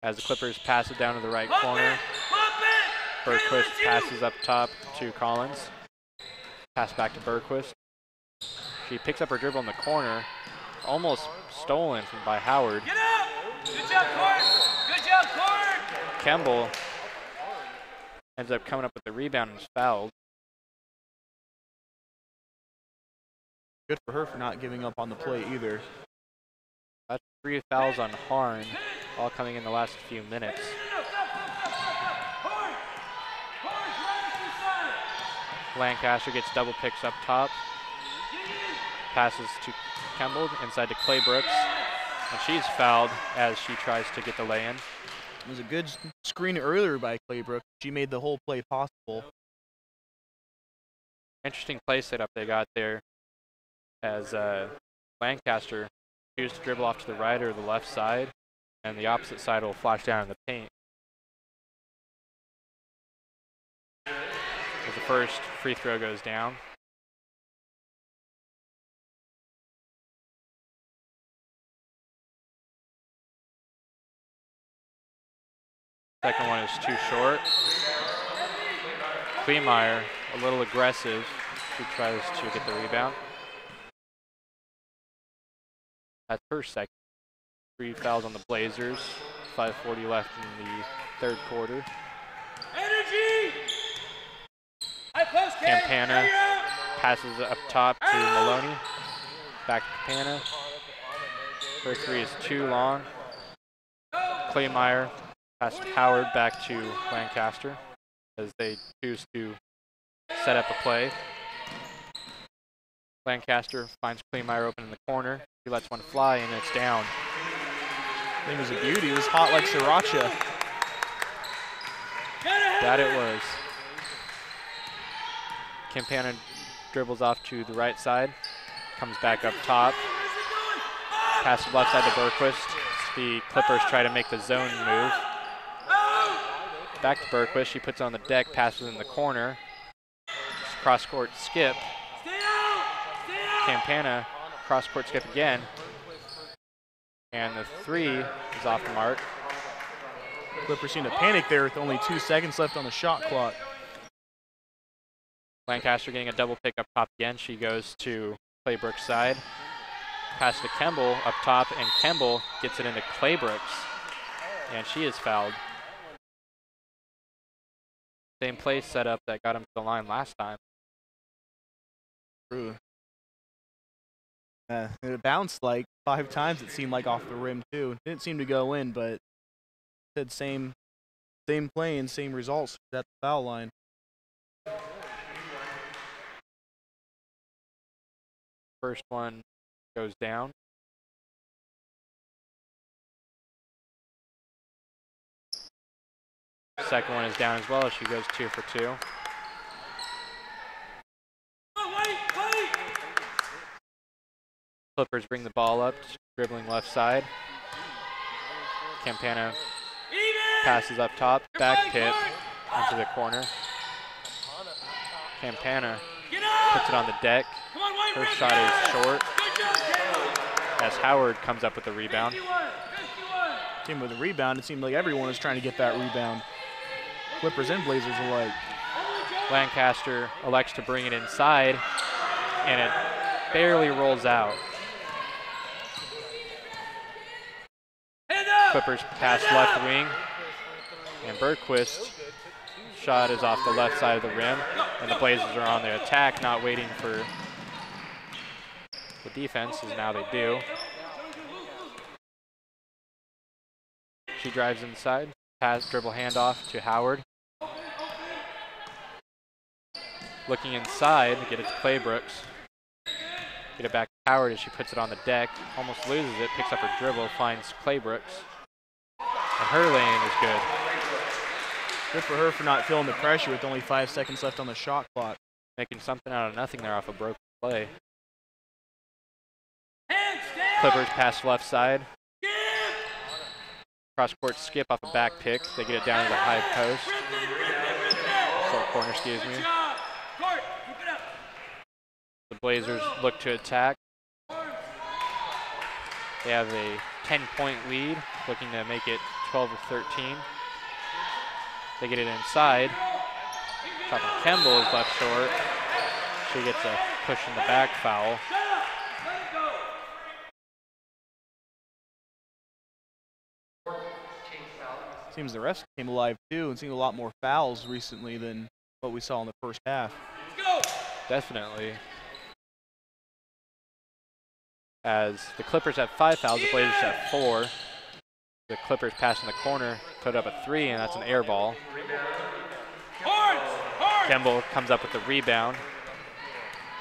[SPEAKER 3] As the Clippers pass it down to the right corner. Bergquist passes up top to Collins. Pass back to Bergquist. She picks up her dribble in the corner. Almost stolen by Howard.
[SPEAKER 4] Get up! Good job, Court! Good job, Court!
[SPEAKER 3] Kemble ends up coming up with the rebound and is fouled.
[SPEAKER 2] Good for her for not giving up on the play either.
[SPEAKER 3] That's 3 fouls on Harn, all coming in the last few minutes. Lancaster gets double picks up top. Passes to Kemble inside to Claybrooks. And she's fouled as she tries to get the lay-in.
[SPEAKER 2] It was a good screen earlier by Claybrooks. She made the whole play possible.
[SPEAKER 3] Interesting play setup they got there as Lancaster chooses to dribble off to the right or the left side, and the opposite side will flash down in the paint. As the first free throw goes down. Second one is too short. Kleemeyer, a little aggressive. She tries to get the rebound. That's her second. 3 fouls on the Blazers. 5:40 left in the third quarter.
[SPEAKER 4] Energy! High post, Kay.
[SPEAKER 3] Campana passes up top to Maloney. Back to Campana. Her 3 is too long. Kleemeyer passes Howard back to Lancaster as they choose to set up a play. Lancaster finds Kleemeyer open in the corner. He lets one fly and it's down.
[SPEAKER 2] I think it was a beauty. It was hot like sriracha.
[SPEAKER 3] That it was. Campana dribbles off to the right side. Comes back up top. Pass to left side to Bergquist. The Clippers try to make the zone move. Back to Bergquist. She puts it on the deck, passes in the corner. Cross-court skip. Campana, cross-court skip again. And the 3 is off the mark.
[SPEAKER 2] Clippers seem to panic there with only 2 seconds left on the shot clock.
[SPEAKER 3] Lancaster getting a double pick up top again. She goes to Claybrooks' side. Pass to Kemble up top, and Kemble gets it into Claybrooks. And she is fouled. Same play setup that got him to the line last time.
[SPEAKER 2] True. It bounced like 5 times, it seemed like, off the rim, too. Didn't seem to go in, but said same play and same results at the foul line.
[SPEAKER 3] First one goes down. Second one is down as well as she goes 2 for 2. Clippers bring the ball up, dribbling left side. Campana passes up top, back tip into the corner. Campana puts it on the deck. Her shot is short as Howard comes up with the rebound.
[SPEAKER 2] Came with a rebound. It seemed like everyone was trying to get that rebound. Clippers and Blazers alike.
[SPEAKER 3] Lancaster elects to bring it inside, and it barely rolls out. Clippers pass left wing, and Bergquist shot is off the left side of the rim, and the Blazers are on the attack, not waiting for the defense, as now they do. She drives inside, pass, dribble handoff to Howard. Looking inside to get it to Claybrooks. Get it back to Howard as she puts it on the deck. Almost loses it, picks up her dribble, finds Claybrooks. And her lane is good.
[SPEAKER 2] Good for her for not feeling the pressure with only 5 seconds left on the shot clock.
[SPEAKER 3] Making something out of nothing there off a broken play. Clippers pass left side. Cross court skip off a back pick. They get it down to the high post. Short corner, excuse me. The Blazers look to attack. They have a 10-point lead, looking to make it 12 or 13. They get it inside. Talking Kemble is left short. She gets a push in the back foul.
[SPEAKER 2] Seems the rest came alive too and seen a lot more fouls recently than what we saw in the first half.
[SPEAKER 3] Definitely. As the Clippers have 5 fouls, the Blazers have 4. The Clippers pass in the corner, put up a 3, and that's an air ball. Kemble comes up with the rebound.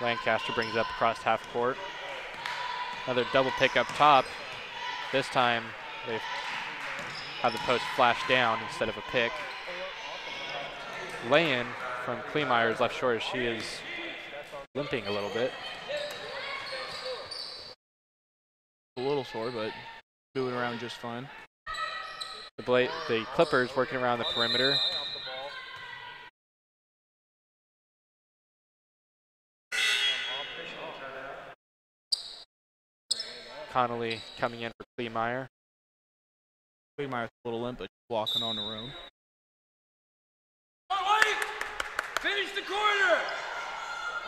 [SPEAKER 3] Lancaster brings it up across half court. Another double pick up top. This time they have the post flash down instead of a pick. Lay-in from Kleemeyer's left short as she is limping a little bit.
[SPEAKER 2] A little sore, but moving around just fine.
[SPEAKER 3] The Clippers working around the perimeter. Connolly coming in for Kleemeyer.
[SPEAKER 2] Kleemeyer with a little limp, but walking on her own.
[SPEAKER 4] Finish the corner!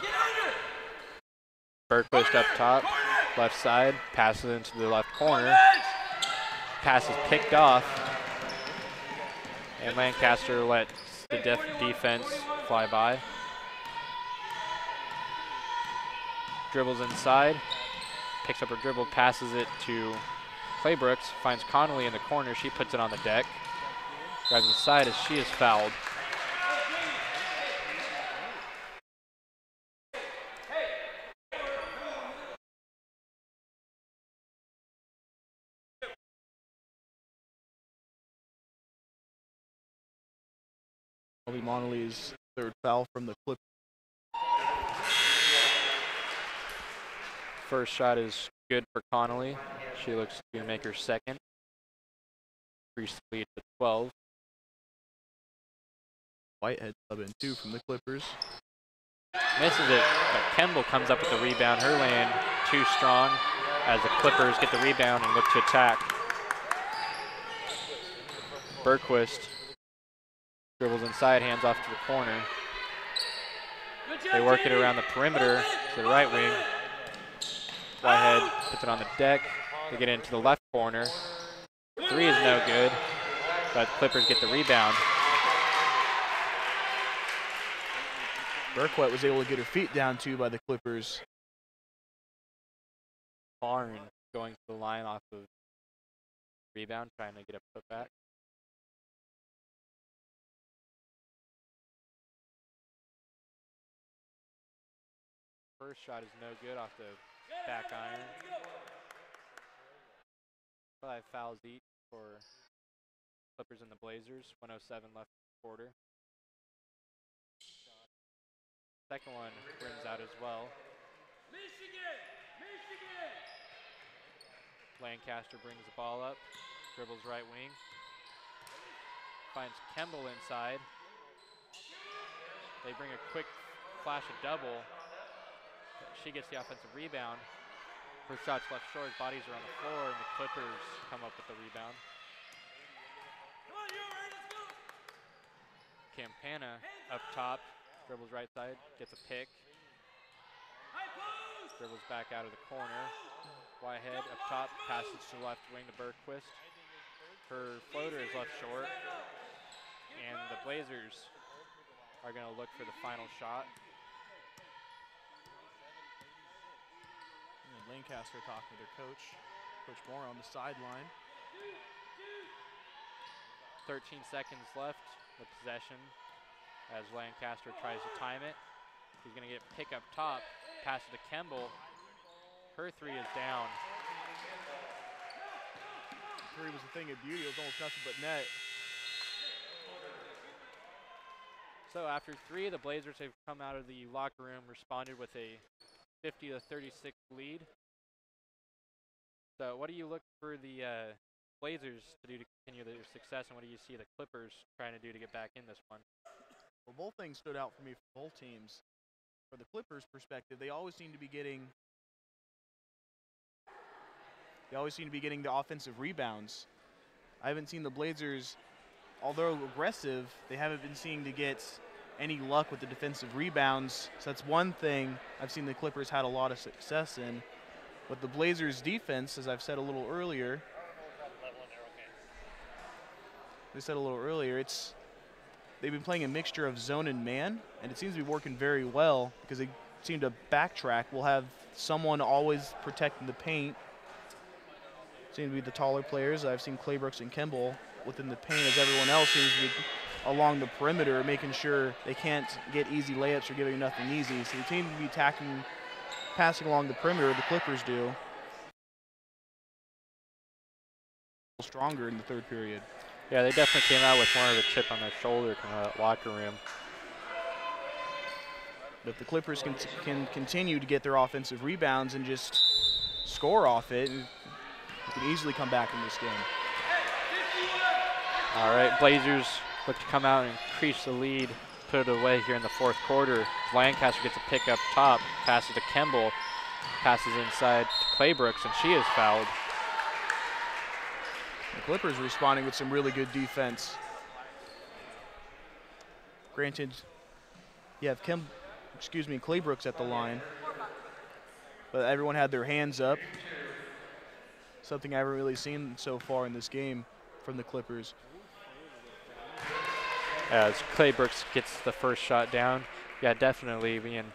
[SPEAKER 4] Get under!
[SPEAKER 3] Bergquist up top, left side, passes into the left corner. Pass is picked off, and Lancaster lets the defense fly by. Dribbles inside, picks up her dribble, passes it to Claybrooks, finds Connolly in the corner. She puts it on the deck. Drives inside as she is fouled.
[SPEAKER 2] Monelly's third foul from the Clippers.
[SPEAKER 3] First shot is good for Connolly. She looks to make her second. Increase the lead to 12.
[SPEAKER 2] Whitehead sub in 2 from the Clippers.
[SPEAKER 3] Misses it, but Kemble comes up with the rebound. Her lane too strong as the Clippers get the rebound and look to attack. Bergquist dribbles inside, hands off to the corner. They work it around the perimeter to the right wing. Whitehead puts it on the deck. They get into the left corner. 3 is no good, but Clippers get the rebound.
[SPEAKER 2] Bergquist was able to get her feet down too by the Clippers.
[SPEAKER 3] Barn going to the line off of rebound, trying to get a putback. First shot is no good off the back iron. 5 fouls each for Clippers and the Blazers. 1:07 left in the quarter. Second one rims out as well. Lancaster brings the ball up, dribbles right wing, finds Kemble inside. They bring a quick flash of double. She gets the offensive rebound. Her shot's left short, bodies are on the floor, and the Clippers come up with the rebound. Campana up top, dribbles right side, gets a pick. Dribbles back out of the corner. Whitehead up top, passes to the left wing to Bergquist. Her floater is left short, and the Blazers are going to look for the final shot.
[SPEAKER 2] And Lancaster talking to their coach, Coach Moore, on the sideline.
[SPEAKER 3] 13 seconds left with possession as Lancaster tries to time it. He's going to get pick up top, pass it to Kemble. Her three is down.
[SPEAKER 2] Three was a thing of beauty. It was almost nothing but net.
[SPEAKER 3] So after three, the Blazers have come out of the locker room, responded with a 50-36 lead. So what do you look for the Blazers to do to continue their success, and what do you see the Clippers trying to do to get back in this one?
[SPEAKER 2] Well, both things stood out for me for both teams. For the Clippers' perspective, they always seem to be getting the offensive rebounds. I haven't seen the Blazers, although aggressive, they haven't been seeing to get any luck with the defensive rebounds. So that's one thing I've seen the Clippers had a lot of success in. But the Blazers' defense, as I've said a little earlier, they've been playing a mixture of zone and man, and it seems to be working very well because they seem to backtrack. We'll have someone always protecting the paint. Seem to be the taller players. I've seen Claybrooks and Kemble within the paint, as everyone else seems to be along the perimeter, making sure they can't get easy layups or giving nothing easy. So they seem to be passing along the perimeter, the Clippers do. Stronger in the third period.
[SPEAKER 3] Yeah, they definitely came out with more of a chip on their shoulder coming out of that locker room.
[SPEAKER 2] But if the Clippers can continue to get their offensive rebounds and just score off it, they can easily come back in this game.
[SPEAKER 3] All right, Blazers look to come out and increase the lead, put it away here in the fourth quarter. Lancaster gets a pick up top, passes to Kemble, passes inside to Claybrooks, and she is fouled.
[SPEAKER 2] The Clippers responding with some really good defense. Granted, you have Claybrooks at the line, but everyone had their hands up. Something I haven't really seen so far in this game from the Clippers.
[SPEAKER 3] As Claybrooks gets the first shot down, yeah, definitely being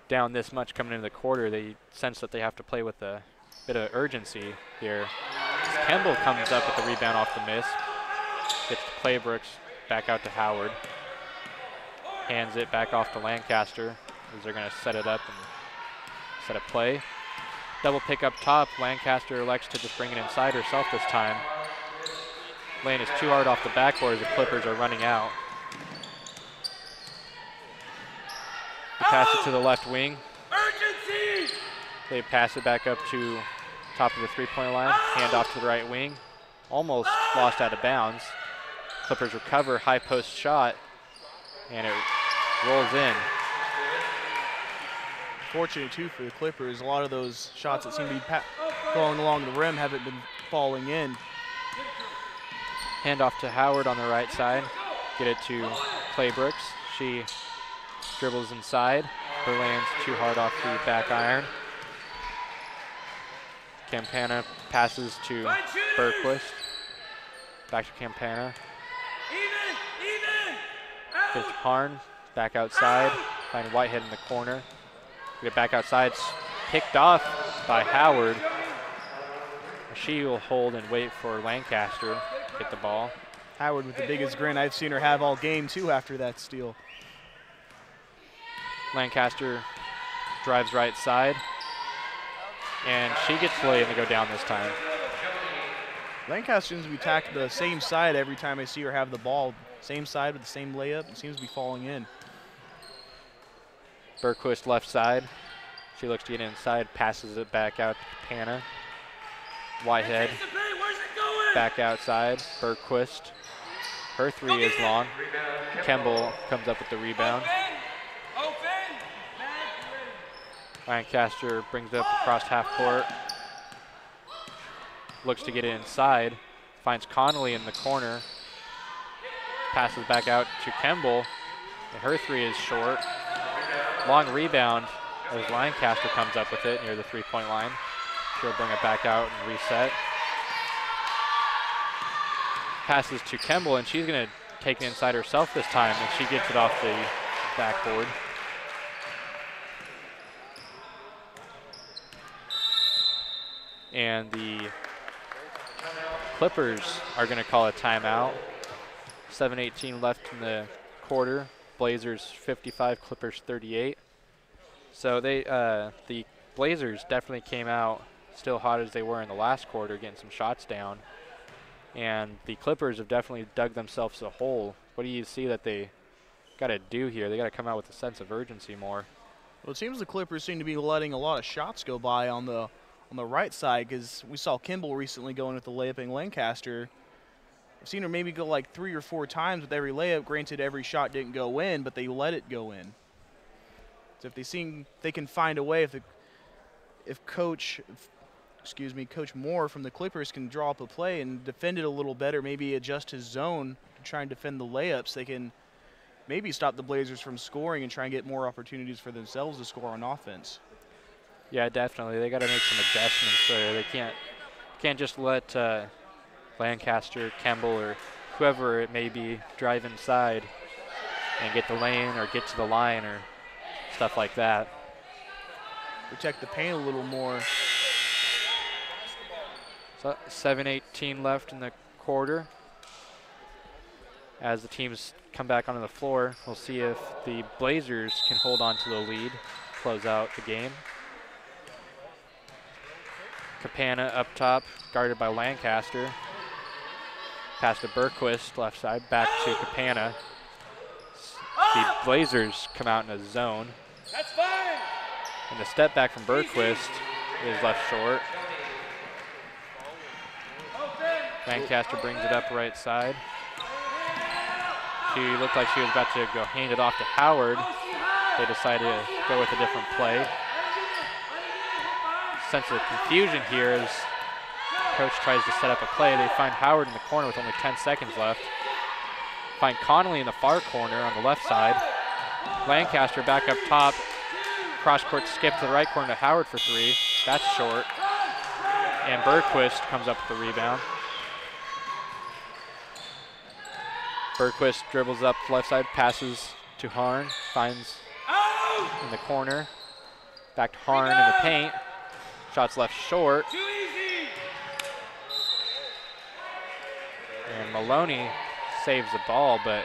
[SPEAKER 3] down this much coming into the quarter, they sense that they have to play with a bit of urgency here. Kemble comes up with the rebound off the miss, gets to Claybrooks, back out to Howard, hands it back off to Lancaster as they're going to set it up and set a play. Double pick up top. Lancaster elects to just bring it inside herself this time. Lane is too hard off the backboard as the Clippers are running out. He passes it to the left wing.
[SPEAKER 4] Urgency!
[SPEAKER 3] They pass it back up to top of the three-point line. Hand off to the right wing. Almost lost out of bounds. Clippers recover, high post shot, and it rolls in.
[SPEAKER 2] Fortunate too for the Clippers, a lot of those shots that seem to be going along the rim haven't been falling in.
[SPEAKER 3] Hand off to Howard on the right side. Get it to Claybrooks. She dribbles inside. Her lands too hard off the back iron. Campana passes to Berquist. Back to Campana. Gets Harn back outside. Find Whitehead in the corner. Get back outside. Picked off by Howard. She will hold and wait for Lancaster to get the ball.
[SPEAKER 2] Howard with the biggest grin I've seen her have all game too after that steal.
[SPEAKER 3] Lancaster drives right side. And she gets Lillian to go down this time.
[SPEAKER 2] Lancaster seems to be attacking the same side every time I see her have the ball. Same side with the same layup. It seems to be falling in.
[SPEAKER 3] Berquist left side. She looks to get inside, passes it back out to Campana. Whitehead back outside. Berquist. Her three is long. Kemble comes up with the rebound. Lancaster brings it up across half court. Looks to get it inside. Finds Connolly in the corner. Passes back out to Kemble. And her three is short. Long rebound as Lancaster comes up with it near the three-point line. She'll bring it back out and reset. passes to Kemble, and she's going to take it inside herself this time, and she gets it off the backboard. And the Clippers are going to call a timeout. 7:18 left in the quarter. Blazers 55, Clippers 38. So the Blazers definitely came out still hot as they were in the last quarter, getting some shots down. And the Clippers have definitely dug themselves a hole. What do you see that they got to do here? They got to come out with a sense of urgency more.
[SPEAKER 2] Well, it seems the Clippers seem to be letting a lot of shots go by on the right side, because we saw Kimball recently going with the layup in Lancaster. I've seen her maybe go like 3 or 4 times with every layup. Granted, every shot didn't go in, but they let it go in. So if they can find a way, if Coach Moore from the Clippers can draw up a play and defend it a little better, maybe adjust his zone to try and defend the layups, they can maybe stop the Blazers from scoring and try and get more opportunities for themselves to score on offense.
[SPEAKER 3] Yeah, definitely. They got to make some adjustments there. They can't just let Lancaster, Kemble, or whoever it may be drive inside and get the lane or get to the line or stuff like that.
[SPEAKER 2] Protect the paint a little more.
[SPEAKER 3] So 7:18 left in the quarter. As the teams come back onto the floor, we'll see if the Blazers can hold on to the lead, close out the game. Capana up top, guarded by Lancaster. Pass to Bergquist, left side, back to Capana. The Blazers come out in a zone.
[SPEAKER 4] That's fine.
[SPEAKER 3] And the step back from Bergquist is left short. Lancaster brings it up right side. She looked like she was about to go hand it off to Howard. They decided to go with a different play. Sense of confusion here as coach tries to set up a play. They find Howard in the corner with only 10 seconds left. Find Connolly in the far corner on the left side. Lancaster back up top. Cross-court skip to the right corner to Howard for 3. That's short. And Bergquist comes up with the rebound. Bergquist dribbles up left side, passes to Harn, finds in the corner. Back to Harn in the paint. Shots left short. And Maloney saves the ball, but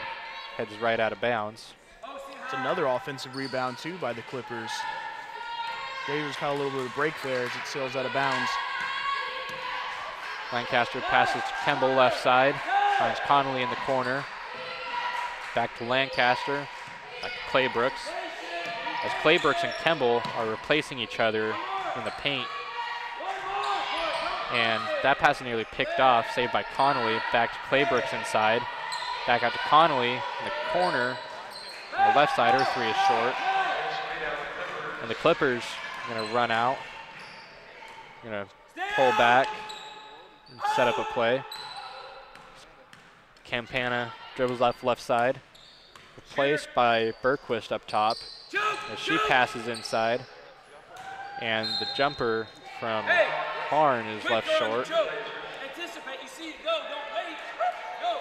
[SPEAKER 3] heads right out of bounds.
[SPEAKER 2] It's another offensive rebound, too, by the Clippers. Blazers caught a little bit of break there as it sails out of bounds.
[SPEAKER 3] Lancaster passes to Kemble left side, finds Connolly in the corner. Back to Lancaster, back to Claybrooks. As Claybrooks and Kemble are replacing each other in the paint. And that pass is nearly picked off, saved by Connolly. Back to Claybrooks inside. Back out to Connolly in the corner. On the left side, her 3 is short. And the Clippers are going to run out. Going to pull back and set up a play. Campana dribbles left side. Replaced by Bergquist up top. As she passes inside. And the jumper from Harn is left short.
[SPEAKER 4] Anticipate, you see it go, don't wait. Go.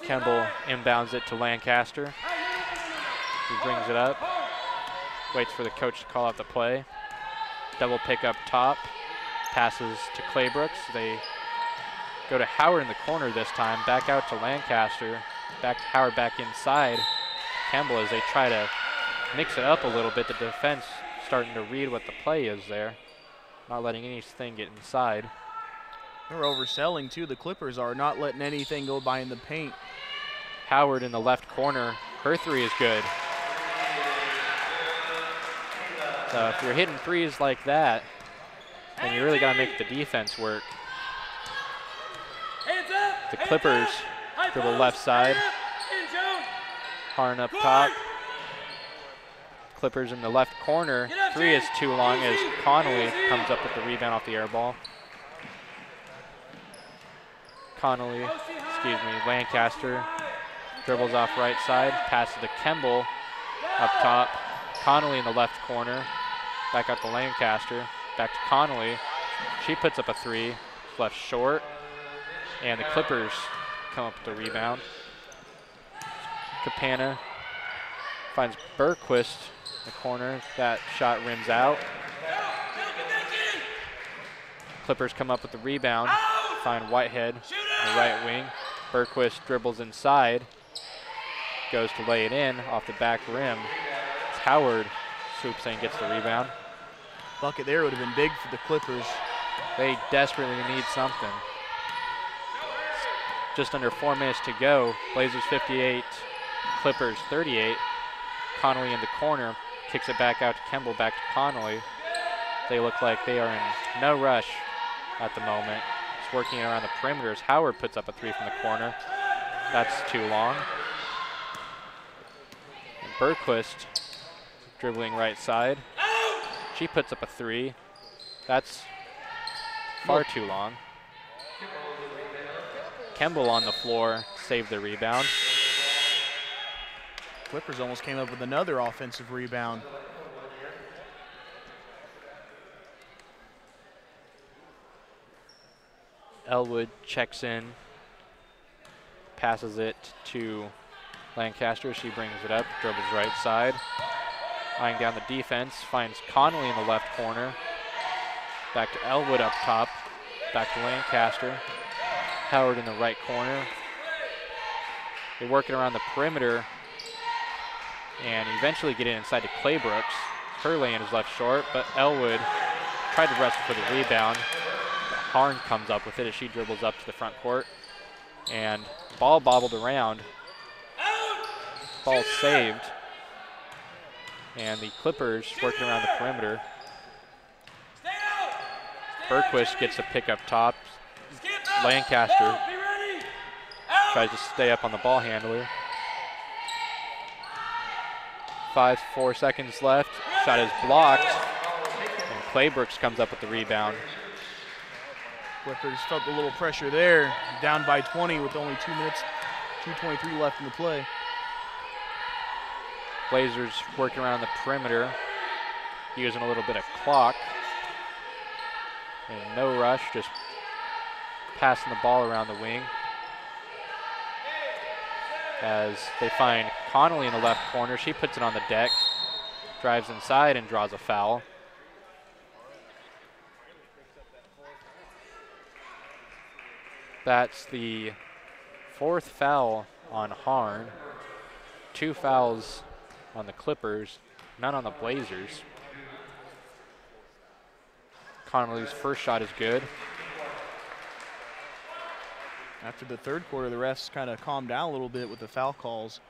[SPEAKER 3] Kemble inbounds it to Lancaster. He brings it up. Waits for the coach to call out the play. Double pick up top. Passes to Claybrooks. They go to Howard in the corner this time. Back out to Lancaster. Back to Howard back inside. Kemble as they try to mix it up a little bit. The defense starting to read what the play is there. Not letting anything get inside.
[SPEAKER 2] They're overselling too. The Clippers are not letting anything go by in the paint.
[SPEAKER 3] Howard in the left corner. Her 3 is good. So if you're hitting 3s like that, then you really got to make the defense work. The Clippers dribble left side. Harn up top. Clippers in the left corner. 3 is too long as Connolly comes up with the rebound off the air ball. Lancaster dribbles off right side, passes to Kemble up top. Connolly in the left corner. Back out to Lancaster. Back to Connolly. She puts up a 3. left short, and the Clippers come up with the rebound. Capana finds Bergquist in the corner. That shot rims out. Clippers come up with the rebound, find Whitehead on the right wing. Bergquist dribbles inside, goes to lay it in off the back rim. It's Howard swoops in and gets the rebound.
[SPEAKER 2] Bucket there would have been big for the Clippers.
[SPEAKER 3] They desperately need something. Just under 4 minutes to go. Blazers 58, Clippers 38. Connolly in the corner, kicks it back out to Kemble, back to Connolly. They look like they are in no rush at the moment. Just working around the perimeters. Howard puts up a 3 from the corner. That's too long. And Bergquist dribbling right side. She puts up a 3. That's far too long. Kemble on the floor, saved the rebound.
[SPEAKER 2] Clippers almost came up with another offensive rebound.
[SPEAKER 3] Elwood checks in, passes it to Lancaster. She brings it up, dribbles right side. Eyeing down the defense, finds Connolly in the left corner. Back to Elwood up top, back to Lancaster. Howard in the right corner. They're working around the perimeter and eventually get in inside to Claybrooks. Her lane is left short, but Elwood tried to wrestle for the rebound. Harn comes up with it as she dribbles up to the front court. And ball bobbled around. Ball saved. And the Clippers working around the perimeter. Bergquist gets a pick up top. Lancaster tries to stay up on the ball handler. 4 seconds left. Shot is blocked. And Claybrooks comes up with the rebound.
[SPEAKER 2] Clippers felt a little pressure there. Down by 20 with only 2 minutes, 2:23 left in the play.
[SPEAKER 3] Blazers working around the perimeter, using a little bit of clock. And no rush, just passing the ball around the wing. As they find Connolly in the left corner. She puts it on the deck, drives inside and draws a foul. That's the 4th foul on Harn. 2 fouls on the Clippers, none on the Blazers. Connolly's first shot is good.
[SPEAKER 2] After the third quarter, the refs kind of calmed down a little bit with the foul calls.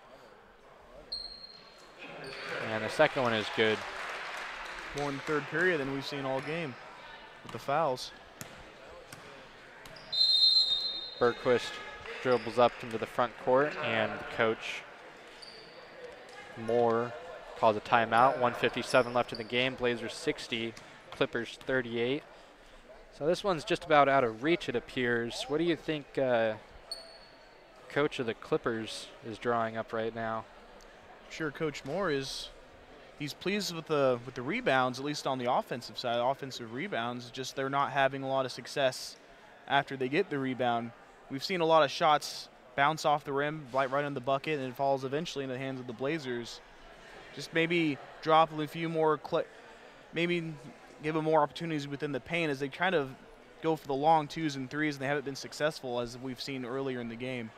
[SPEAKER 3] And the second one is good.
[SPEAKER 2] More in the third period than we've seen all game with the fouls.
[SPEAKER 3] Bergquist dribbles up into the front court, and Coach Moore calls a timeout. 1:57 left in the game. Blazers 60, Clippers 38. So this one's just about out of reach, it appears. What do you think Coach of the Clippers is drawing up right now?
[SPEAKER 2] I'm sure Coach Moore he's pleased with the rebounds, at least on the offensive side. Offensive rebounds, just they're not having a lot of success after they get the rebound. We've seen a lot of shots bounce off the rim, right in the bucket, and it falls eventually in the hands of the Blazers. Just maybe drop a few more, maybe give them more opportunities within the paint as they kind of go for the long 2s and 3s, and they haven't been successful as we've seen earlier in the game.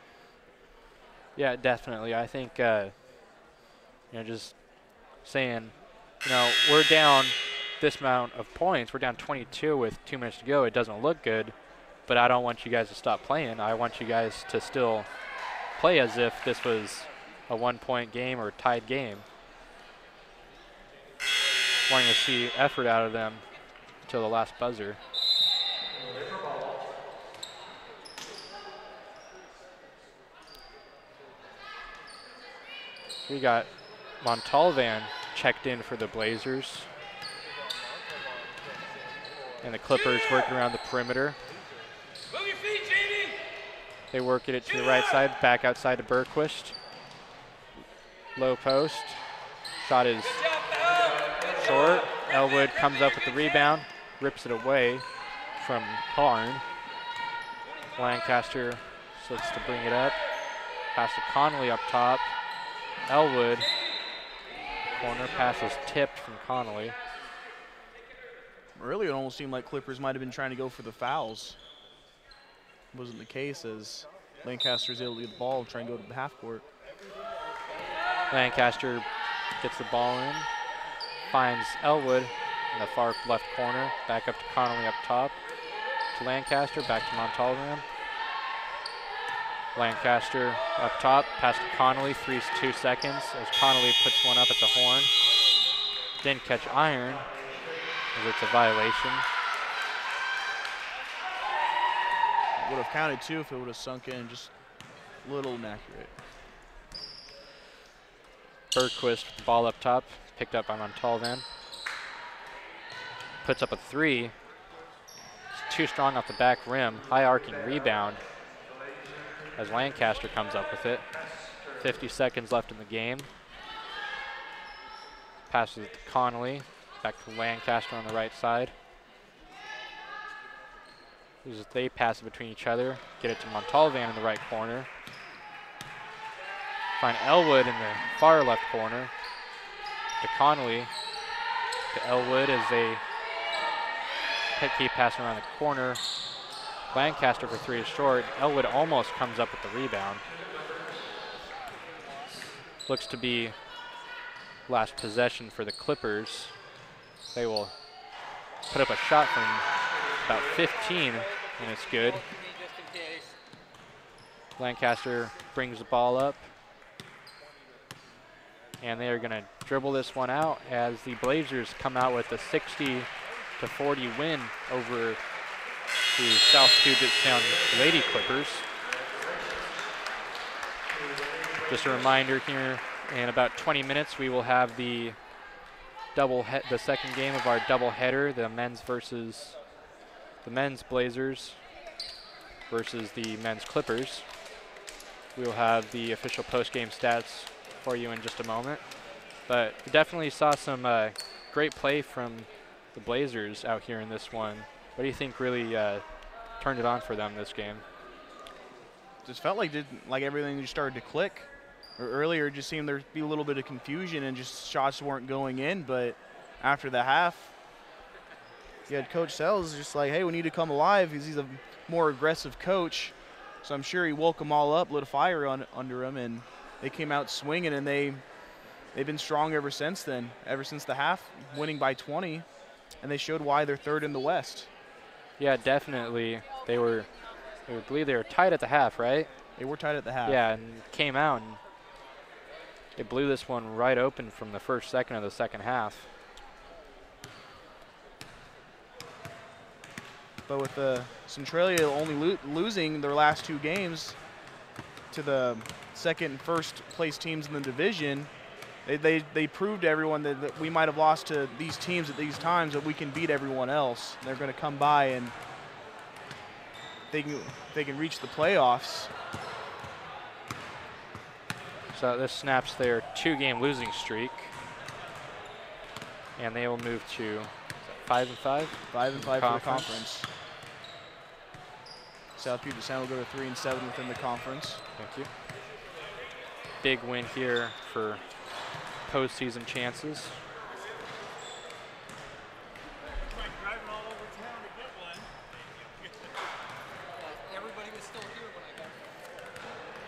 [SPEAKER 3] Yeah, definitely. I think, just saying, we're down this amount of points. We're down 22 with 2 minutes to go. It doesn't look good, but I don't want you guys to stop playing. I want you guys to still play as if this was a 1-point game or a tied game. Wanting to see effort out of them until the last buzzer. We got Montalvan checked in for the Blazers. And the Clippers working around the perimeter.
[SPEAKER 4] Move your feet, Jamie.
[SPEAKER 3] They work it to the right side, back outside to Bergquist. Low post. Shot is short. Elwood comes up with the rebound, rips it away from Harn. Lancaster looks to bring it up. Pass to Connolly up top. Elwood. Corner pass is tipped from Connolly.
[SPEAKER 2] Earlier, it almost seemed like Clippers might have been trying to go for the fouls. Wasn't the case, as Lancaster's able to get the ball and try and go to the half court.
[SPEAKER 3] Lancaster gets the ball in, finds Elwood in the far left corner, back up to Connolly up top, to Lancaster, back to Montalvan. Lancaster up top, pass to Connolly, 2 seconds, as Connolly puts one up at the horn. Didn't catch iron, as it's a violation.
[SPEAKER 2] Would have counted too if it would have sunk in, just a little inaccurate.
[SPEAKER 3] Bergquist, ball up top, picked up by Montalvan. Puts up a 3. It's too strong off the back rim. High arcing rebound as Lancaster comes up with it. 50 seconds left in the game. Passes it to Connolly. Back to Lancaster on the right side. As they pass it between each other. Get it to Montalvan in the right corner. Find Elwood in the far left corner. To Connolly. To Elwood as they keep passing around the corner. Lancaster for 3 is short. Elwood almost comes up with the rebound. Looks to be last possession for the Clippers. They will put up a shot from about 15, and it's good. Lancaster brings the ball up. And they are going to dribble this one out as the Blazers come out with a 60-40 win over the South Puget Sound Lady Clippers. Just a reminder here, in about 20 minutes we will have the second game of our doubleheader, the men's Blazers versus the men's Clippers. We will have the official post-game stats for you in just a moment. But we definitely saw some great play from the Blazers out here in this one. What do you think really turned it on for them this game?
[SPEAKER 2] Just felt like everything just started to click. Earlier, it just seemed there to be a little bit of confusion and just shots weren't going in. But after the half, you had Coach Sells just like, hey, we need to come alive, because he's a more aggressive coach. So I'm sure he woke them all up, lit a fire under them, and they came out swinging, and they've been strong ever since then, ever since the half, winning by 20, and they showed why they're third in the West.
[SPEAKER 3] Yeah, definitely. I believe they were tied at the half, right?
[SPEAKER 2] They were tied at the half.
[SPEAKER 3] Yeah, and came out and they blew this one right open from the first second of the second half.
[SPEAKER 2] But with Centralia only losing their last 2 games to the second and first place teams in the division, they proved to everyone that we might have lost to these teams at these times, that we can beat everyone else. They're going to come by and they can reach the playoffs.
[SPEAKER 3] So this snaps their 2-game losing streak, and they will move to 5-5.
[SPEAKER 2] 5-5 for the conference. South Puget Sound will go to 3-7 within the conference.
[SPEAKER 3] Thank you. Big win here for postseason chances.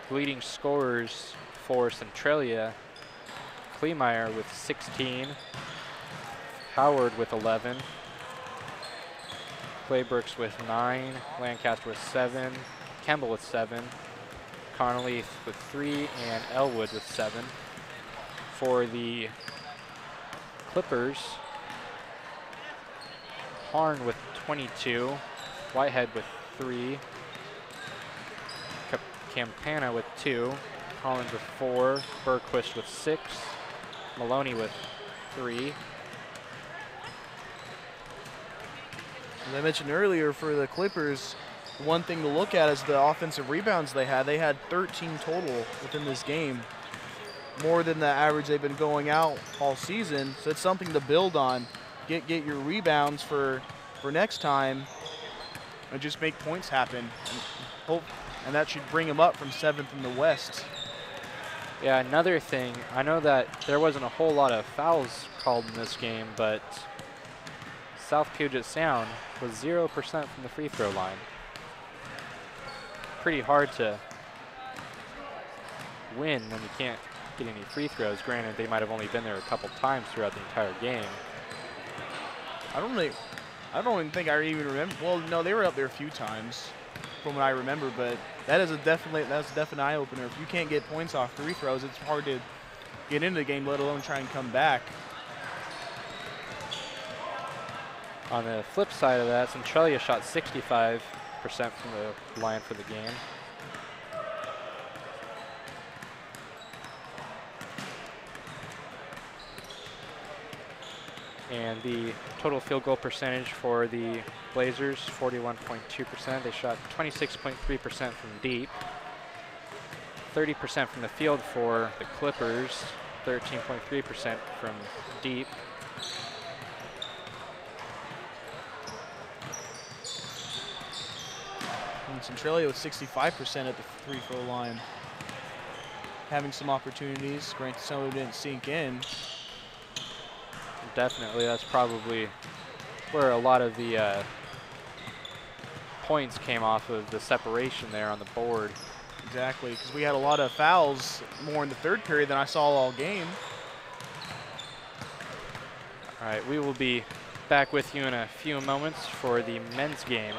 [SPEAKER 3] Leading scorers for Centralia: Kleemeyer with 16, Howard with 11, Claybrooks with 9, Lancaster with 7, Kemble with 7, Connolly with 3, and Elwood with 7. For the Clippers, Harn with 22, Whitehead with 3, Campana with 2, Collins with 4, Bergquist with 6, Maloney with 3.
[SPEAKER 2] As I mentioned earlier, for the Clippers, one thing to look at is the offensive rebounds they had. They had 13 total within this game, more than the average they've been going out all season. So it's something to build on. Get your rebounds for next time, and just make points happen. And And that should bring him up from 7th in the West.
[SPEAKER 3] Yeah, another thing, I know that there wasn't a whole lot of fouls called in this game, but South Puget Sound was 0% from the free throw line. Pretty hard to win when you can't get any free throws. Granted, they might have only been there a couple times throughout the entire game.
[SPEAKER 2] I don't even think I even remember. Well, no, they were up there a few times from what I remember, but that's a definite eye opener. If you can't get points off free throws, it's hard to get into the game, let alone try and come back.
[SPEAKER 3] On the flip side of that, Centralia shot 65% from the line for the game. And the total field goal percentage for the Blazers, 41.2%. They shot 26.3% from deep. 30% from the field for the Clippers, 13.3% from deep.
[SPEAKER 2] And Centralia with 65% at the free throw line. Having some opportunities, granted some of them didn't sink in.
[SPEAKER 3] Definitely, that's probably where a lot of the points came off of the separation there on the board.
[SPEAKER 2] Exactly, because we had a lot of fouls more in the third period than I saw all game.
[SPEAKER 3] All right, we will be back with you in a few moments for the men's game.